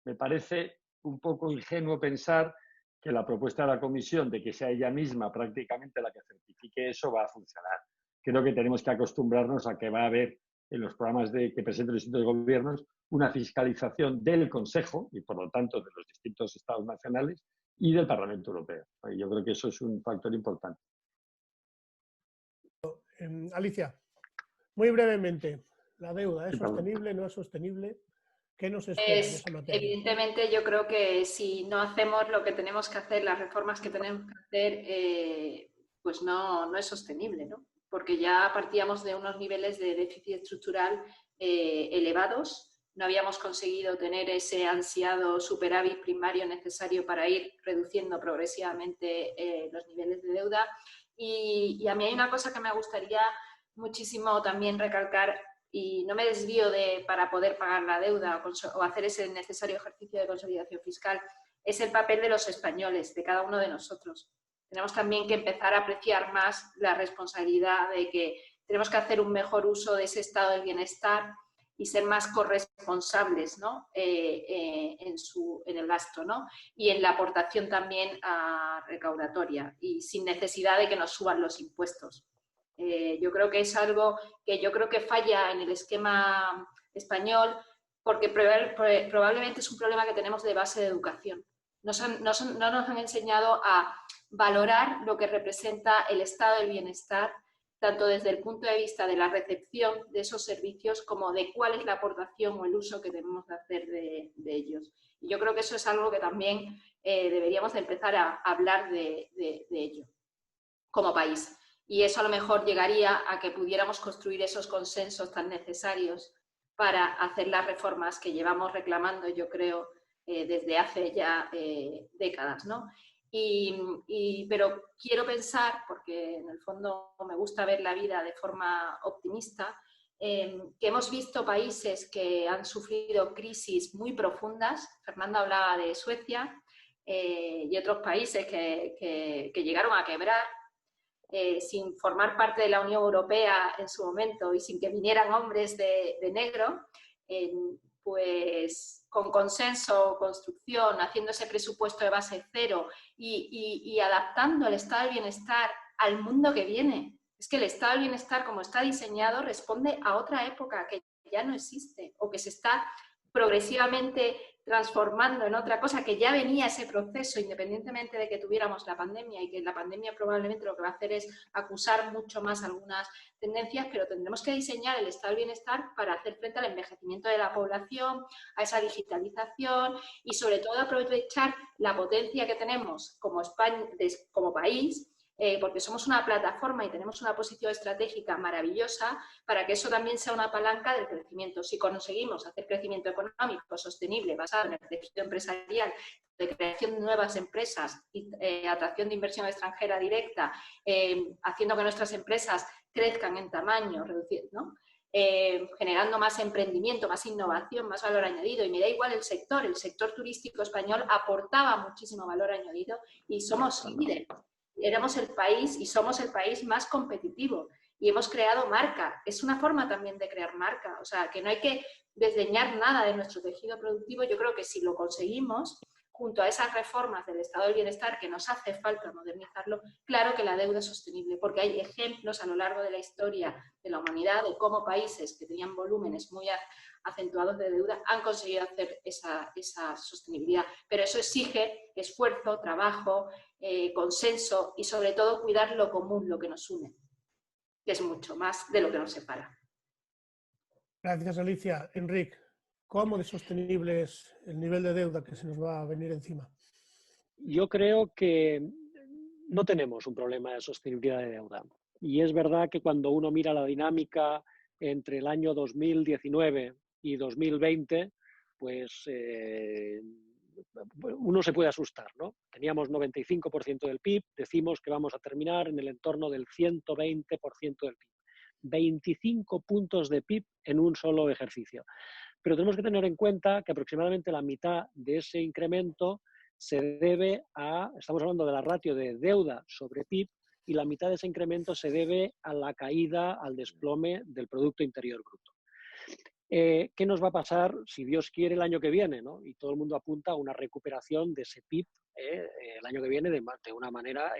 Speaker 5: Me parece un poco ingenuo pensar que la propuesta de la Comisión de que sea ella misma prácticamente la que certifique eso va a funcionar. Creo que tenemos que acostumbrarnos a que va a haber en los programas que presenten los distintos gobiernos una fiscalización del Consejo y, por lo tanto, de los distintos Estados nacionales y del Parlamento Europeo. Yo creo que eso es un factor importante.
Speaker 2: Alicia, muy brevemente, ¿la deuda es sostenible, no es sostenible? ¿Qué nos espera en esa materia?
Speaker 3: Evidentemente, yo creo que si no hacemos lo que tenemos que hacer, las reformas que tenemos que hacer, pues no es sostenible, ¿no? Porque ya partíamos de unos niveles de déficit estructural elevados, no habíamos conseguido tener ese ansiado superávit primario necesario para ir reduciendo progresivamente los niveles de deuda. Y a mí hay una cosa que me gustaría muchísimo también recalcar, y no me desvío para poder pagar la deuda o hacer ese necesario ejercicio de consolidación fiscal, es el papel de los españoles, de cada uno de nosotros. Tenemos también que empezar a apreciar más la responsabilidad de que tenemos que hacer un mejor uso de ese estado del bienestar y ser más corresponsables, ¿no? En el gasto, ¿no? Y en la aportación también recaudatoria y sin necesidad de que nos suban los impuestos. Yo creo que es algo que yo creo que falla en el esquema español porque probablemente es un problema que tenemos de base de educación. No nos han enseñado a valorar lo que representa el estado del bienestar, tanto desde el punto de vista de la recepción de esos servicios como de cuál es la aportación o el uso que debemos de hacer de ellos. Y yo creo que eso es algo que también deberíamos de empezar a hablar de ello como país. Y eso a lo mejor llegaría a que pudiéramos construir esos consensos tan necesarios para hacer las reformas que llevamos reclamando, yo creo, desde hace ya décadas, ¿no? Pero quiero pensar, porque en el fondo me gusta ver la vida de forma optimista, que hemos visto países que han sufrido crisis muy profundas. Fernando hablaba de Suecia y otros países que llegaron a quebrar sin formar parte de la Unión Europea en su momento y sin que vinieran hombres de negro, pues con consenso, construcción, haciendo ese presupuesto de base cero y adaptando el estado del bienestar al mundo que viene. Es que el estado del bienestar, como está diseñado, responde a otra época que ya no existe o que se está progresivamente transformando en otra cosa, que ya venía ese proceso independientemente de que tuviéramos la pandemia y que la pandemia probablemente lo que va a hacer es acusar mucho más algunas tendencias, pero tendremos que diseñar el estado del bienestar para hacer frente al envejecimiento de la población, a esa digitalización y sobre todo aprovechar la potencia que tenemos como España, como país, porque somos una plataforma y tenemos una posición estratégica maravillosa para que eso también sea una palanca del crecimiento. Si conseguimos hacer crecimiento económico sostenible basado en el tejido empresarial, de creación de nuevas empresas y atracción de inversión extranjera directa, haciendo que nuestras empresas crezcan en tamaño, ¿no? Generando más emprendimiento, más innovación, más valor añadido. Y me da igual el sector turístico español aportaba muchísimo valor añadido y somos líderes. Éramos el país y somos el país más competitivo y hemos creado marca. Es una forma también de crear marca, o sea, que no hay que desdeñar nada de nuestro tejido productivo. Yo creo que si lo conseguimos, junto a esas reformas del estado del bienestar que nos hace falta modernizarlo, claro que la deuda es sostenible, porque hay ejemplos a lo largo de la historia de la humanidad de cómo países que tenían volúmenes muy acentuados de deuda han conseguido hacer esa sostenibilidad. Pero eso exige esfuerzo, trabajo, consenso y sobre todo cuidar lo común, lo que nos une, que es mucho más de lo que nos separa.
Speaker 2: Gracias, Alicia. Enric, ¿cómo de sostenible es el nivel de deuda que se nos va a venir encima?
Speaker 4: Yo creo que no tenemos un problema de sostenibilidad de deuda. Y es verdad que cuando uno mira la dinámica entre el año 2019 y 2020, pues uno se puede asustar, ¿no? Teníamos 95% del PIB, decimos que vamos a terminar en el entorno del 120% del PIB. 25 puntos de PIB en un solo ejercicio. Pero tenemos que tener en cuenta que aproximadamente la mitad de ese incremento se debe a, estamos hablando de la ratio de deuda sobre PIB, y la mitad de ese incremento se debe a la caída, al desplome del Producto Interior Bruto. ¿Qué nos va a pasar, si Dios quiere, el año que viene, ¿no? Y todo el mundo apunta a una recuperación de ese PIB el año que viene de una manera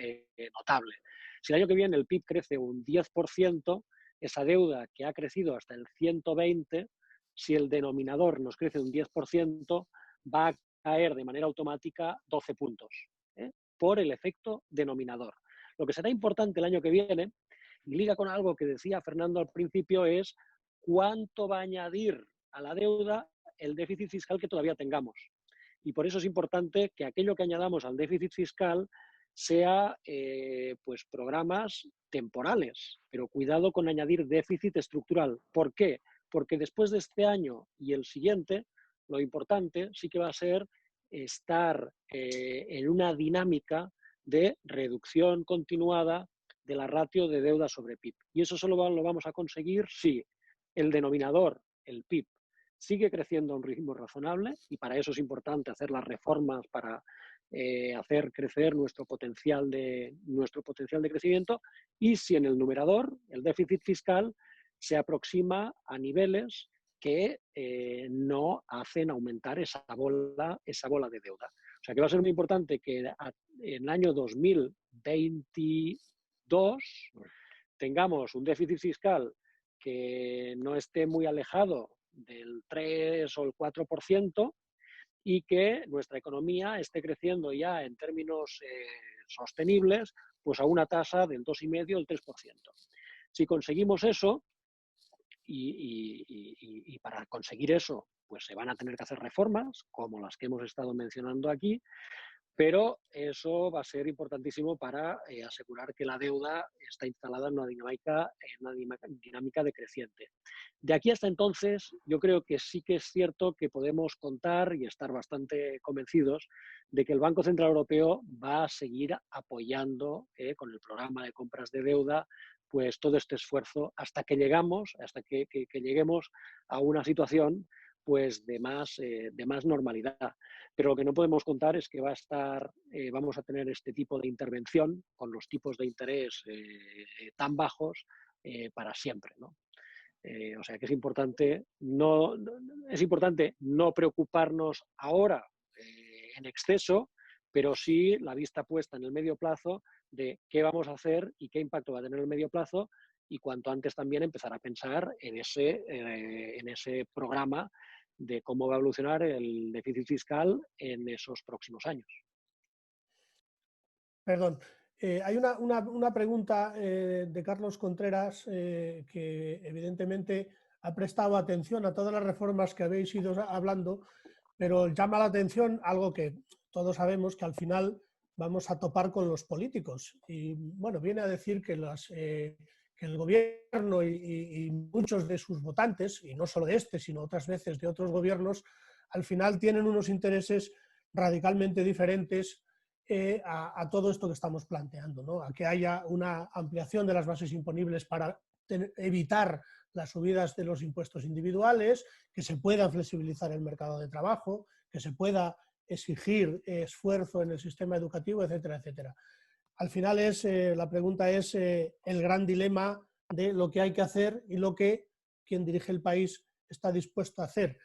Speaker 4: notable. Si el año que viene el PIB crece un 10%, esa deuda que ha crecido hasta el 120%, si el denominador nos crece un 10%, va a caer de manera automática 12 puntos, por el efecto denominador. Lo que será importante el año que viene, y liga con algo que decía Fernando al principio, es cuánto va a añadir a la deuda el déficit fiscal que todavía tengamos. Y por eso es importante que aquello que añadamos al déficit fiscal sea pues programas temporales, pero cuidado con añadir déficit estructural. ¿Por qué? Porque después de este año y el siguiente, lo importante sí que va a ser estar en una dinámica de reducción continuada de la ratio de deuda sobre PIB. Y eso solo lo vamos a conseguir si el denominador, el PIB, sigue creciendo a un ritmo razonable, y para eso es importante hacer las reformas para hacer crecer nuestro potencial de crecimiento, y si en el numerador, el déficit fiscal, se aproxima a niveles que no hacen aumentar esa bola de deuda. O sea que va a ser muy importante que en el año 2022 tengamos un déficit fiscal que no esté muy alejado del 3 o el 4%, y que nuestra economía esté creciendo ya en términos sostenibles, pues a una tasa del 2,5 o el 3%. Si conseguimos eso, y para conseguir eso, pues se van a tener que hacer reformas, como las que hemos estado mencionando aquí, pero eso va a ser importantísimo para asegurar que la deuda está instalada en una dinámica decreciente. De aquí hasta entonces, yo creo que sí que es cierto que podemos contar y estar bastante convencidos de que el Banco Central Europeo va a seguir apoyando con el programa de compras de deuda pues todo este esfuerzo hasta que lleguemos a una situación pues de más normalidad. Pero lo que no podemos contar es que vamos a tener este tipo de intervención con los tipos de interés tan bajos para siempre, ¿no? O sea que es importante no preocuparnos ahora en exceso, pero sí la vista puesta en el medio plazo de qué vamos a hacer y qué impacto va a tener el medio plazo, y cuanto antes también empezar a pensar en ese programa de cómo va a evolucionar el déficit fiscal en esos próximos años.
Speaker 2: Perdón. Hay una pregunta de Carlos Contreras que evidentemente ha prestado atención a todas las reformas que habéis ido hablando, pero llama la atención algo que todos sabemos, que al final vamos a topar con los políticos. Y bueno, viene a decir que el gobierno y muchos de sus votantes, y no solo de este, sino otras veces de otros gobiernos, al final tienen unos intereses radicalmente diferentes a todo esto que estamos planteando, ¿no? A que haya una ampliación de las bases imponibles para evitar las subidas de los impuestos individuales, que se pueda flexibilizar el mercado de trabajo, que se pueda exigir esfuerzo en el sistema educativo, etcétera, etcétera. Al final la pregunta es el gran dilema de lo que hay que hacer y lo que quien dirige el país está dispuesto a hacer.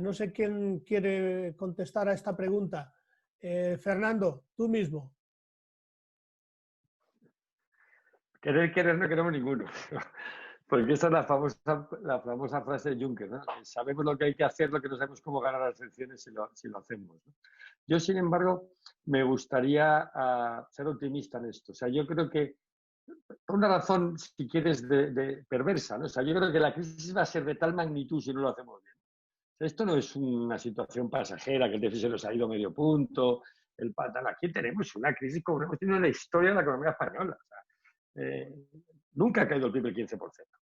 Speaker 2: No sé quién quiere contestar a esta pregunta. Fernando, tú mismo.
Speaker 5: Querer, no queremos ninguno. Porque esa es la famosa frase de Juncker, ¿no? Sabemos lo que hay que hacer, lo que no sabemos cómo ganar las elecciones si lo hacemos, ¿no? Yo, sin embargo, me gustaría ser optimista en esto. O sea, yo creo que, por una razón, si quieres, de perversa, ¿no? O sea, yo creo que la crisis va a ser de tal magnitud si no lo hacemos bien. O sea, esto no es una situación pasajera, que el déficit nos ha ido medio punto, aquí tenemos una crisis como hemos tenido en la historia de la economía española. O sea, nunca ha caído el PIB el 15%.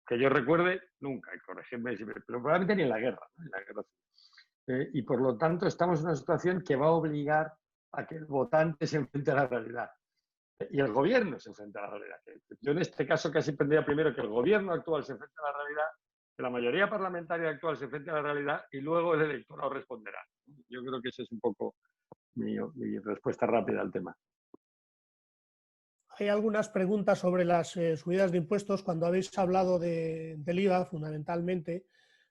Speaker 5: Que yo recuerde, nunca, corregidme, pero probablemente ni en la guerra, ¿no? En la guerra. y por lo tanto estamos en una situación que va a obligar a que el votante se enfrente a la realidad. Y el gobierno se enfrenta a la realidad. Yo en este caso casi pondría primero que el gobierno actual se enfrente a la realidad, que la mayoría parlamentaria actual se enfrente a la realidad y luego el electorado responderá. Yo creo que esa es un poco mi respuesta rápida al tema.
Speaker 2: Hay algunas preguntas sobre las subidas de impuestos. Cuando habéis hablado del IVA, fundamentalmente,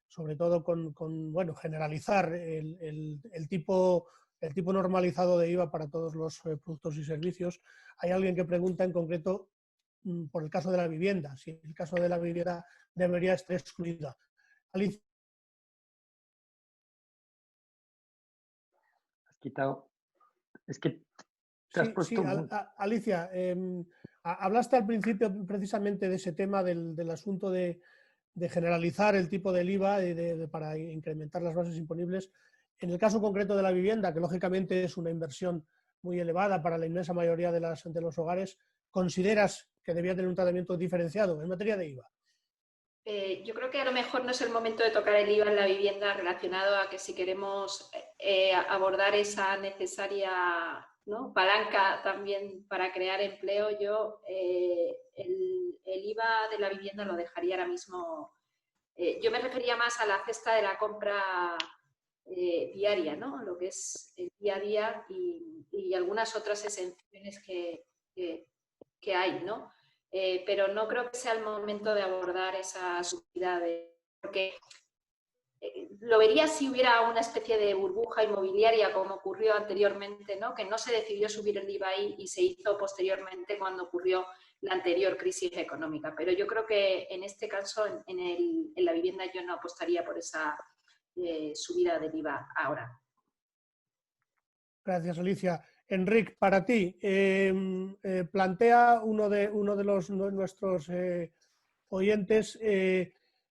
Speaker 2: sobre todo con bueno, generalizar el tipo normalizado de IVA para todos los productos y servicios, hay alguien que pregunta en concreto por el caso de la vivienda, si el caso de la vivienda debería estar excluida. Alicia.
Speaker 5: Has quitado... Es que te has puesto...
Speaker 2: Sí, Alicia, hablaste al principio precisamente de ese tema del asunto de generalizar el tipo del IVA para incrementar las bases imponibles. En el caso concreto de la vivienda, que lógicamente es una inversión muy elevada para la inmensa mayoría de los hogares, ¿consideras que debía tener un tratamiento diferenciado en materia de IVA?
Speaker 3: Yo creo que a lo mejor no es el momento de tocar el IVA en la vivienda relacionado a que si queremos abordar esa necesaria, ¿no?, palanca también para crear empleo, yo el IVA de la vivienda lo dejaría ahora mismo. Yo me refería más a la cesta de la compra diaria, ¿no?, lo que es el día a día y algunas otras exenciones que hay, ¿no? Pero no creo que sea el momento de abordar esa subida porque lo vería si hubiera una especie de burbuja inmobiliaria como ocurrió anteriormente, ¿no?, que no se decidió subir el IVA ahí y se hizo posteriormente cuando ocurrió la anterior crisis económica. Pero yo creo que en este caso, en la vivienda, yo no apostaría por esa subida del IVA ahora.
Speaker 2: Gracias, Alicia. Enric, para ti, plantea uno de nuestros oyentes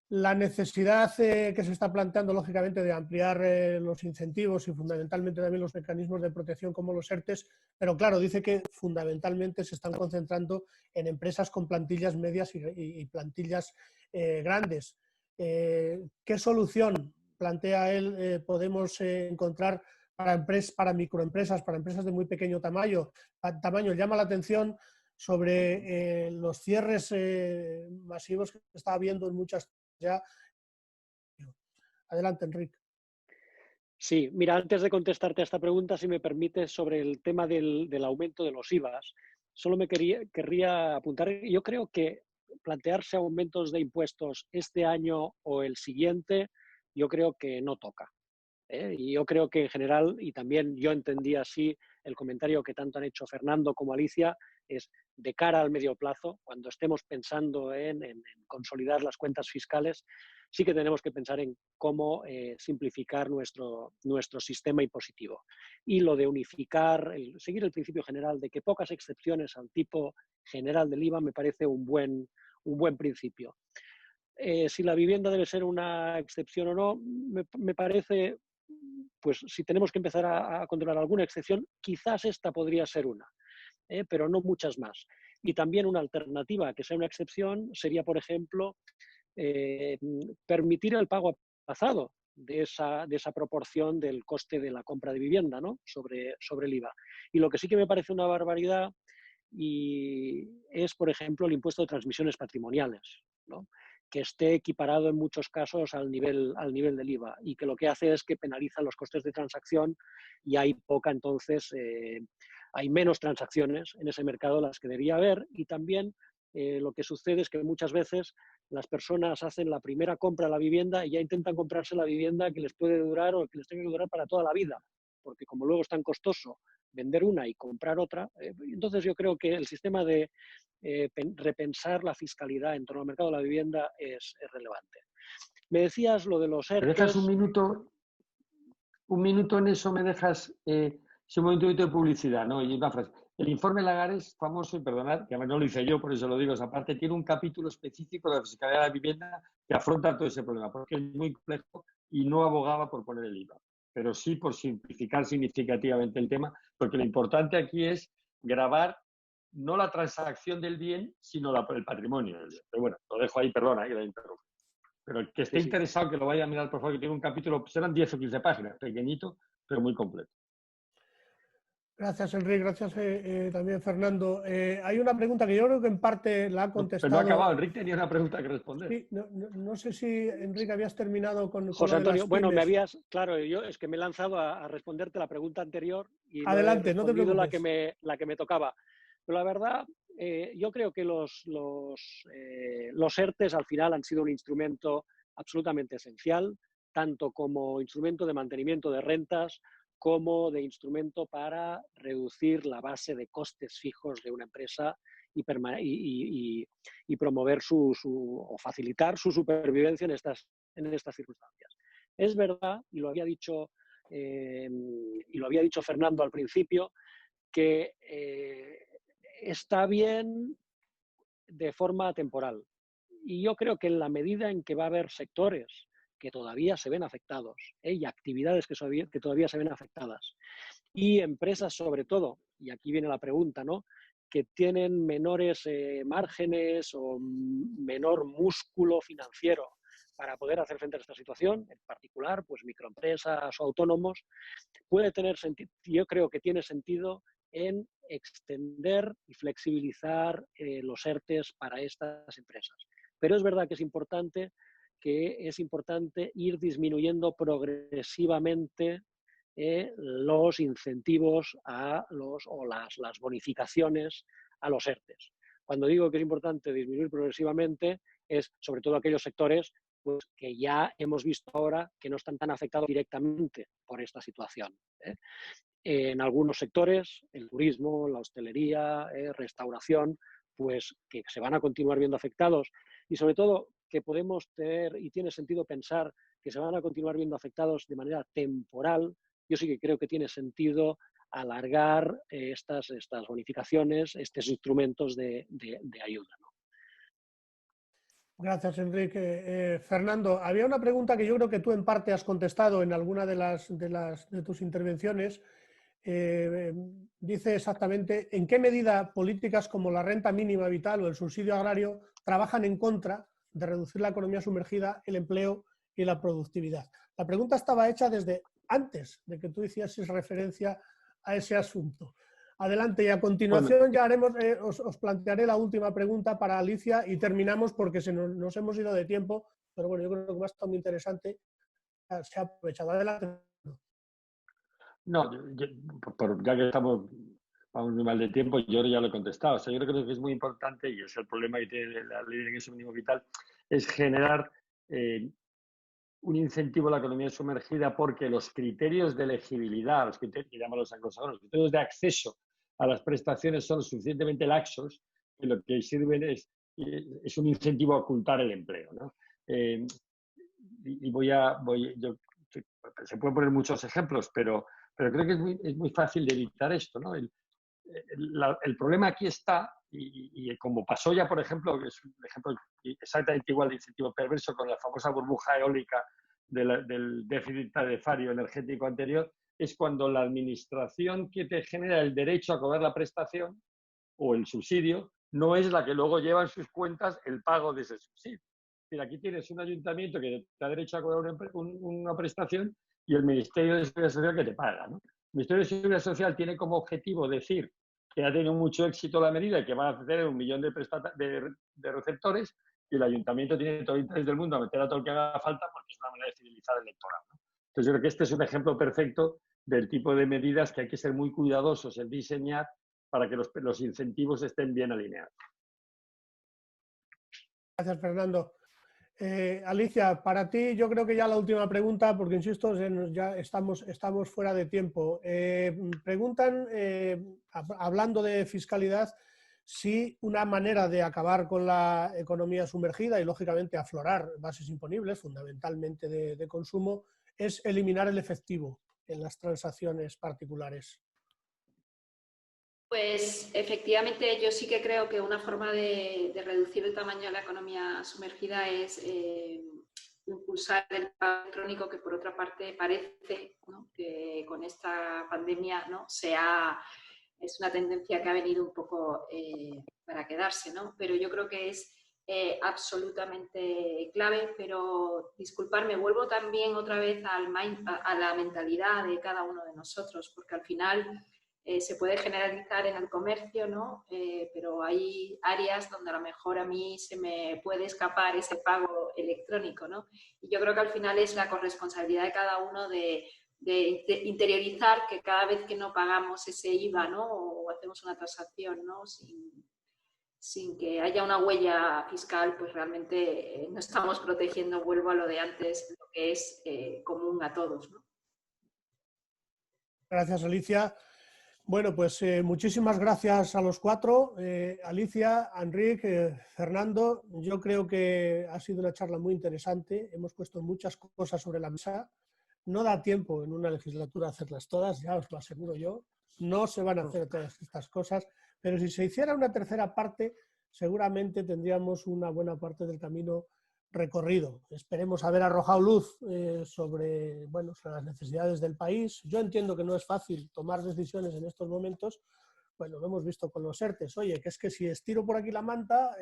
Speaker 2: la necesidad que se está planteando, lógicamente, de ampliar los incentivos y fundamentalmente también los mecanismos de protección como los ERTEs, pero claro, dice que fundamentalmente se están concentrando en empresas con plantillas medias y plantillas grandes. ¿Qué solución plantea él podemos encontrar para microempresas, para empresas de muy pequeño tamaño? Llama la atención sobre los cierres masivos que está habiendo en muchas ya. Adelante, Enric.
Speaker 4: Sí, mira, antes de contestarte a esta pregunta, si me permites, sobre el tema del aumento de los IVAs, solo querría apuntar, yo creo que plantearse aumentos de impuestos este año o el siguiente, yo creo que no toca. Y yo creo que en general, y también yo entendí así el comentario que tanto han hecho Fernando como Alicia, es de cara al medio plazo, cuando estemos pensando en consolidar las cuentas fiscales, sí que tenemos que pensar en cómo simplificar nuestro sistema impositivo. Y lo de unificar, seguir el principio general de que pocas excepciones al tipo general del IVA me parece un buen principio. Si la vivienda debe ser una excepción o no, me parece, pues si tenemos que empezar a controlar alguna excepción, quizás esta podría ser una, pero no muchas más. Y también una alternativa a que sea una excepción sería, por ejemplo, permitir el pago aplazado de esa proporción del coste de la compra de vivienda, ¿no?, sobre el IVA. Y lo que sí que me parece una barbaridad es, por ejemplo, el impuesto de transmisiones patrimoniales, ¿no?, que esté equiparado en muchos casos al nivel del IVA y que lo que hace es que penaliza los costes de transacción y hay hay menos transacciones en ese mercado de las que debería haber, y también lo que sucede es que muchas veces las personas hacen la primera compra de la vivienda y ya intentan comprarse la vivienda que les puede durar o que les tenga que durar para toda la vida, porque como luego es tan costoso vender una y comprar otra, entonces yo creo que el sistema de repensar la fiscalidad en torno al mercado de la vivienda es relevante. Me decías lo de los ERTES.
Speaker 5: ¿Me dejas un minuto en eso? ¿Me dejas un momento de publicidad, ¿no? Y una frase. El informe Lagares, famoso, y perdonad, que no lo hice yo, por eso lo digo, esa parte, tiene un capítulo específico de la fiscalidad de la vivienda que afronta todo ese problema, porque es muy complejo y no abogaba por poner el IVA, pero sí por simplificar significativamente el tema, porque lo importante aquí es gravar no la transacción del bien, sino el patrimonio del bien. Pero bueno, lo dejo ahí, perdona, que la interrumpo. pero el que esté interesado que lo vaya a mirar, por favor, que tiene un capítulo, serán 10 o 15 páginas, pequeñito, pero muy completo.
Speaker 2: Gracias, Enrique. Gracias también, Fernando. Hay una pregunta que yo creo que en parte la ha contestado.
Speaker 5: Pero no ha acabado. Enrique tenía una pregunta que responder.
Speaker 2: Sí, no sé si, Enrique, habías terminado con
Speaker 4: José
Speaker 2: lo de
Speaker 4: Antonio,
Speaker 2: las
Speaker 4: bueno,
Speaker 2: pymes.
Speaker 4: claro, yo es que me he lanzado a responderte la pregunta anterior y
Speaker 2: Adelante,
Speaker 4: no he
Speaker 2: no te
Speaker 4: respondido
Speaker 2: preocupes.
Speaker 4: la que me tocaba. Pero la verdad, yo creo que los ERTES al final han sido un instrumento absolutamente esencial, tanto como instrumento de mantenimiento de rentas, como de instrumento para reducir la base de costes fijos de una empresa y promover o facilitar su supervivencia en estas circunstancias. Es verdad, y lo había dicho Fernando al principio, que está bien de forma temporal. Y yo creo que en la medida en que va a haber sectores que todavía se ven afectados y actividades que todavía se ven afectadas y empresas sobre todo, y aquí viene la pregunta, ¿no?, que tienen menores márgenes o menor músculo financiero para poder hacer frente a esta situación, en particular, pues microempresas o autónomos, puede tener sentido, yo creo que tiene sentido en extender y flexibilizar los ERTES para estas empresas. Pero es verdad que es importante ir disminuyendo progresivamente los incentivos o las bonificaciones a los ERTES. Cuando digo que es importante disminuir progresivamente, es sobre todo aquellos sectores pues, que ya hemos visto ahora que no están tan afectados directamente por esta situación. En algunos sectores, el turismo, la hostelería, restauración, pues que se van a continuar viendo afectados y sobre todo que podemos tener, y tiene sentido pensar que se van a continuar viendo afectados de manera temporal. Yo sí que creo que tiene sentido alargar estas bonificaciones, estos instrumentos de ayuda, ¿no?
Speaker 2: Gracias, Enrique. Fernando, había una pregunta que yo creo que tú en parte has contestado en alguna de tus intervenciones. Dice exactamente en qué medida políticas como la renta mínima vital o el subsidio agrario trabajan en contra de reducir la economía sumergida, el empleo y la productividad. La pregunta estaba hecha desde antes de que tú hicieses referencia a ese asunto. Adelante, y a continuación ya haremos, os plantearé la última pregunta para Alicia y terminamos porque nos hemos ido de tiempo, pero bueno, yo creo que va a estar muy interesante. Se ha aprovechado. Adelante.
Speaker 5: No, ya que vamos muy mal de tiempo, yo ya lo he contestado. O sea, yo creo que es muy importante, y es el problema que tiene la ley de ingreso mínimo vital, es generar un incentivo a la economía sumergida porque los criterios de elegibilidad, los criterios que llaman los anglosajones, los criterios de acceso a las prestaciones son suficientemente laxos que lo que sirven es un incentivo a ocultar el empleo, ¿no? Se pueden poner muchos ejemplos, pero creo que es muy fácil de evitar esto, ¿no? El problema aquí está, y como pasó ya, por ejemplo, que es un ejemplo exactamente igual de incentivo perverso con la famosa burbuja eólica del déficit tarifario energético anterior, es cuando la administración que te genera el derecho a cobrar la prestación o el subsidio no es la que luego lleva en sus cuentas el pago de ese subsidio. Mira, aquí tienes un ayuntamiento que te da derecho a cobrar una prestación y el Ministerio de Seguridad Social que te paga, ¿no? El Ministerio de Seguridad Social tiene como objetivo decir que ha tenido mucho éxito la medida y que va a tener 1 millón de receptores, y el ayuntamiento tiene todo el interés del mundo a meter a todo el que haga falta porque es una manera de fidelizar al electorado, ¿no? Entonces yo creo que este es un ejemplo perfecto del tipo de medidas que hay que ser muy cuidadosos en diseñar para que los incentivos estén bien alineados.
Speaker 2: Gracias, Fernando. Alicia, para ti yo creo que ya la última pregunta, porque insisto, ya estamos fuera de tiempo. Preguntan, hablando de fiscalidad, si una manera de acabar con la economía sumergida y, lógicamente, aflorar bases imponibles, fundamentalmente de consumo, es eliminar el efectivo en las transacciones particulares.
Speaker 3: Pues efectivamente yo sí que creo que una forma de reducir el tamaño de la economía sumergida es impulsar el pago electrónico, que por otra parte parece, ¿no?, que con esta pandemia, ¿no?, es una tendencia que ha venido un poco para quedarse, ¿no? Pero yo creo que es absolutamente clave, pero disculparme, vuelvo también otra vez a la mentalidad de cada uno de nosotros, porque al final se puede generalizar en el comercio, ¿no? Pero hay áreas donde a lo mejor a mí se me puede escapar ese pago electrónico, ¿no? Y yo creo que al final es la corresponsabilidad de cada uno de interiorizar que cada vez que no pagamos ese IVA, ¿no? O hacemos una transacción, ¿no? Sin que haya una huella fiscal, pues realmente no estamos protegiendo, vuelvo a lo de antes, lo que es común a todos, ¿no?
Speaker 2: Gracias, Alicia. Bueno, pues muchísimas gracias a los cuatro. Alicia, Enric, Fernando, yo creo que ha sido una charla muy interesante. Hemos puesto muchas cosas sobre la mesa. No da tiempo en una legislatura hacerlas todas, ya os lo aseguro yo. No se van a hacer todas estas cosas, pero si se hiciera una tercera parte, seguramente tendríamos una buena parte del camino recorrido. Esperemos haber arrojado luz sobre las necesidades del país. Yo entiendo que no es fácil tomar decisiones en estos momentos. Bueno, lo hemos visto con los ERTES. Oye, que es que si estiro por aquí la manta,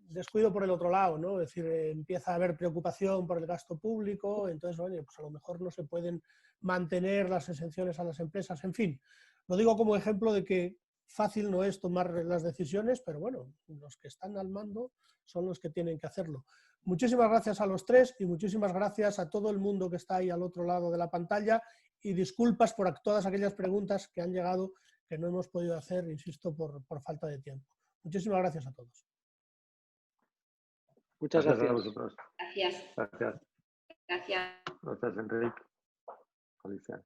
Speaker 2: descuido por el otro lado, ¿no? Es decir, empieza a haber preocupación por el gasto público, entonces, oye, pues a lo mejor no se pueden mantener las exenciones a las empresas. En fin, lo digo como ejemplo de que fácil no es tomar las decisiones, pero bueno, los que están al mando son los que tienen que hacerlo. Muchísimas gracias a los tres y muchísimas gracias a todo el mundo que está ahí al otro lado de la pantalla y disculpas por todas aquellas preguntas que han llegado que no hemos podido hacer, insisto, por falta de tiempo. Muchísimas gracias a todos.
Speaker 4: Muchas gracias.
Speaker 5: A vosotros.
Speaker 3: Gracias.
Speaker 5: Gracias.
Speaker 3: Gracias.
Speaker 5: Gracias, Enric. Alicia.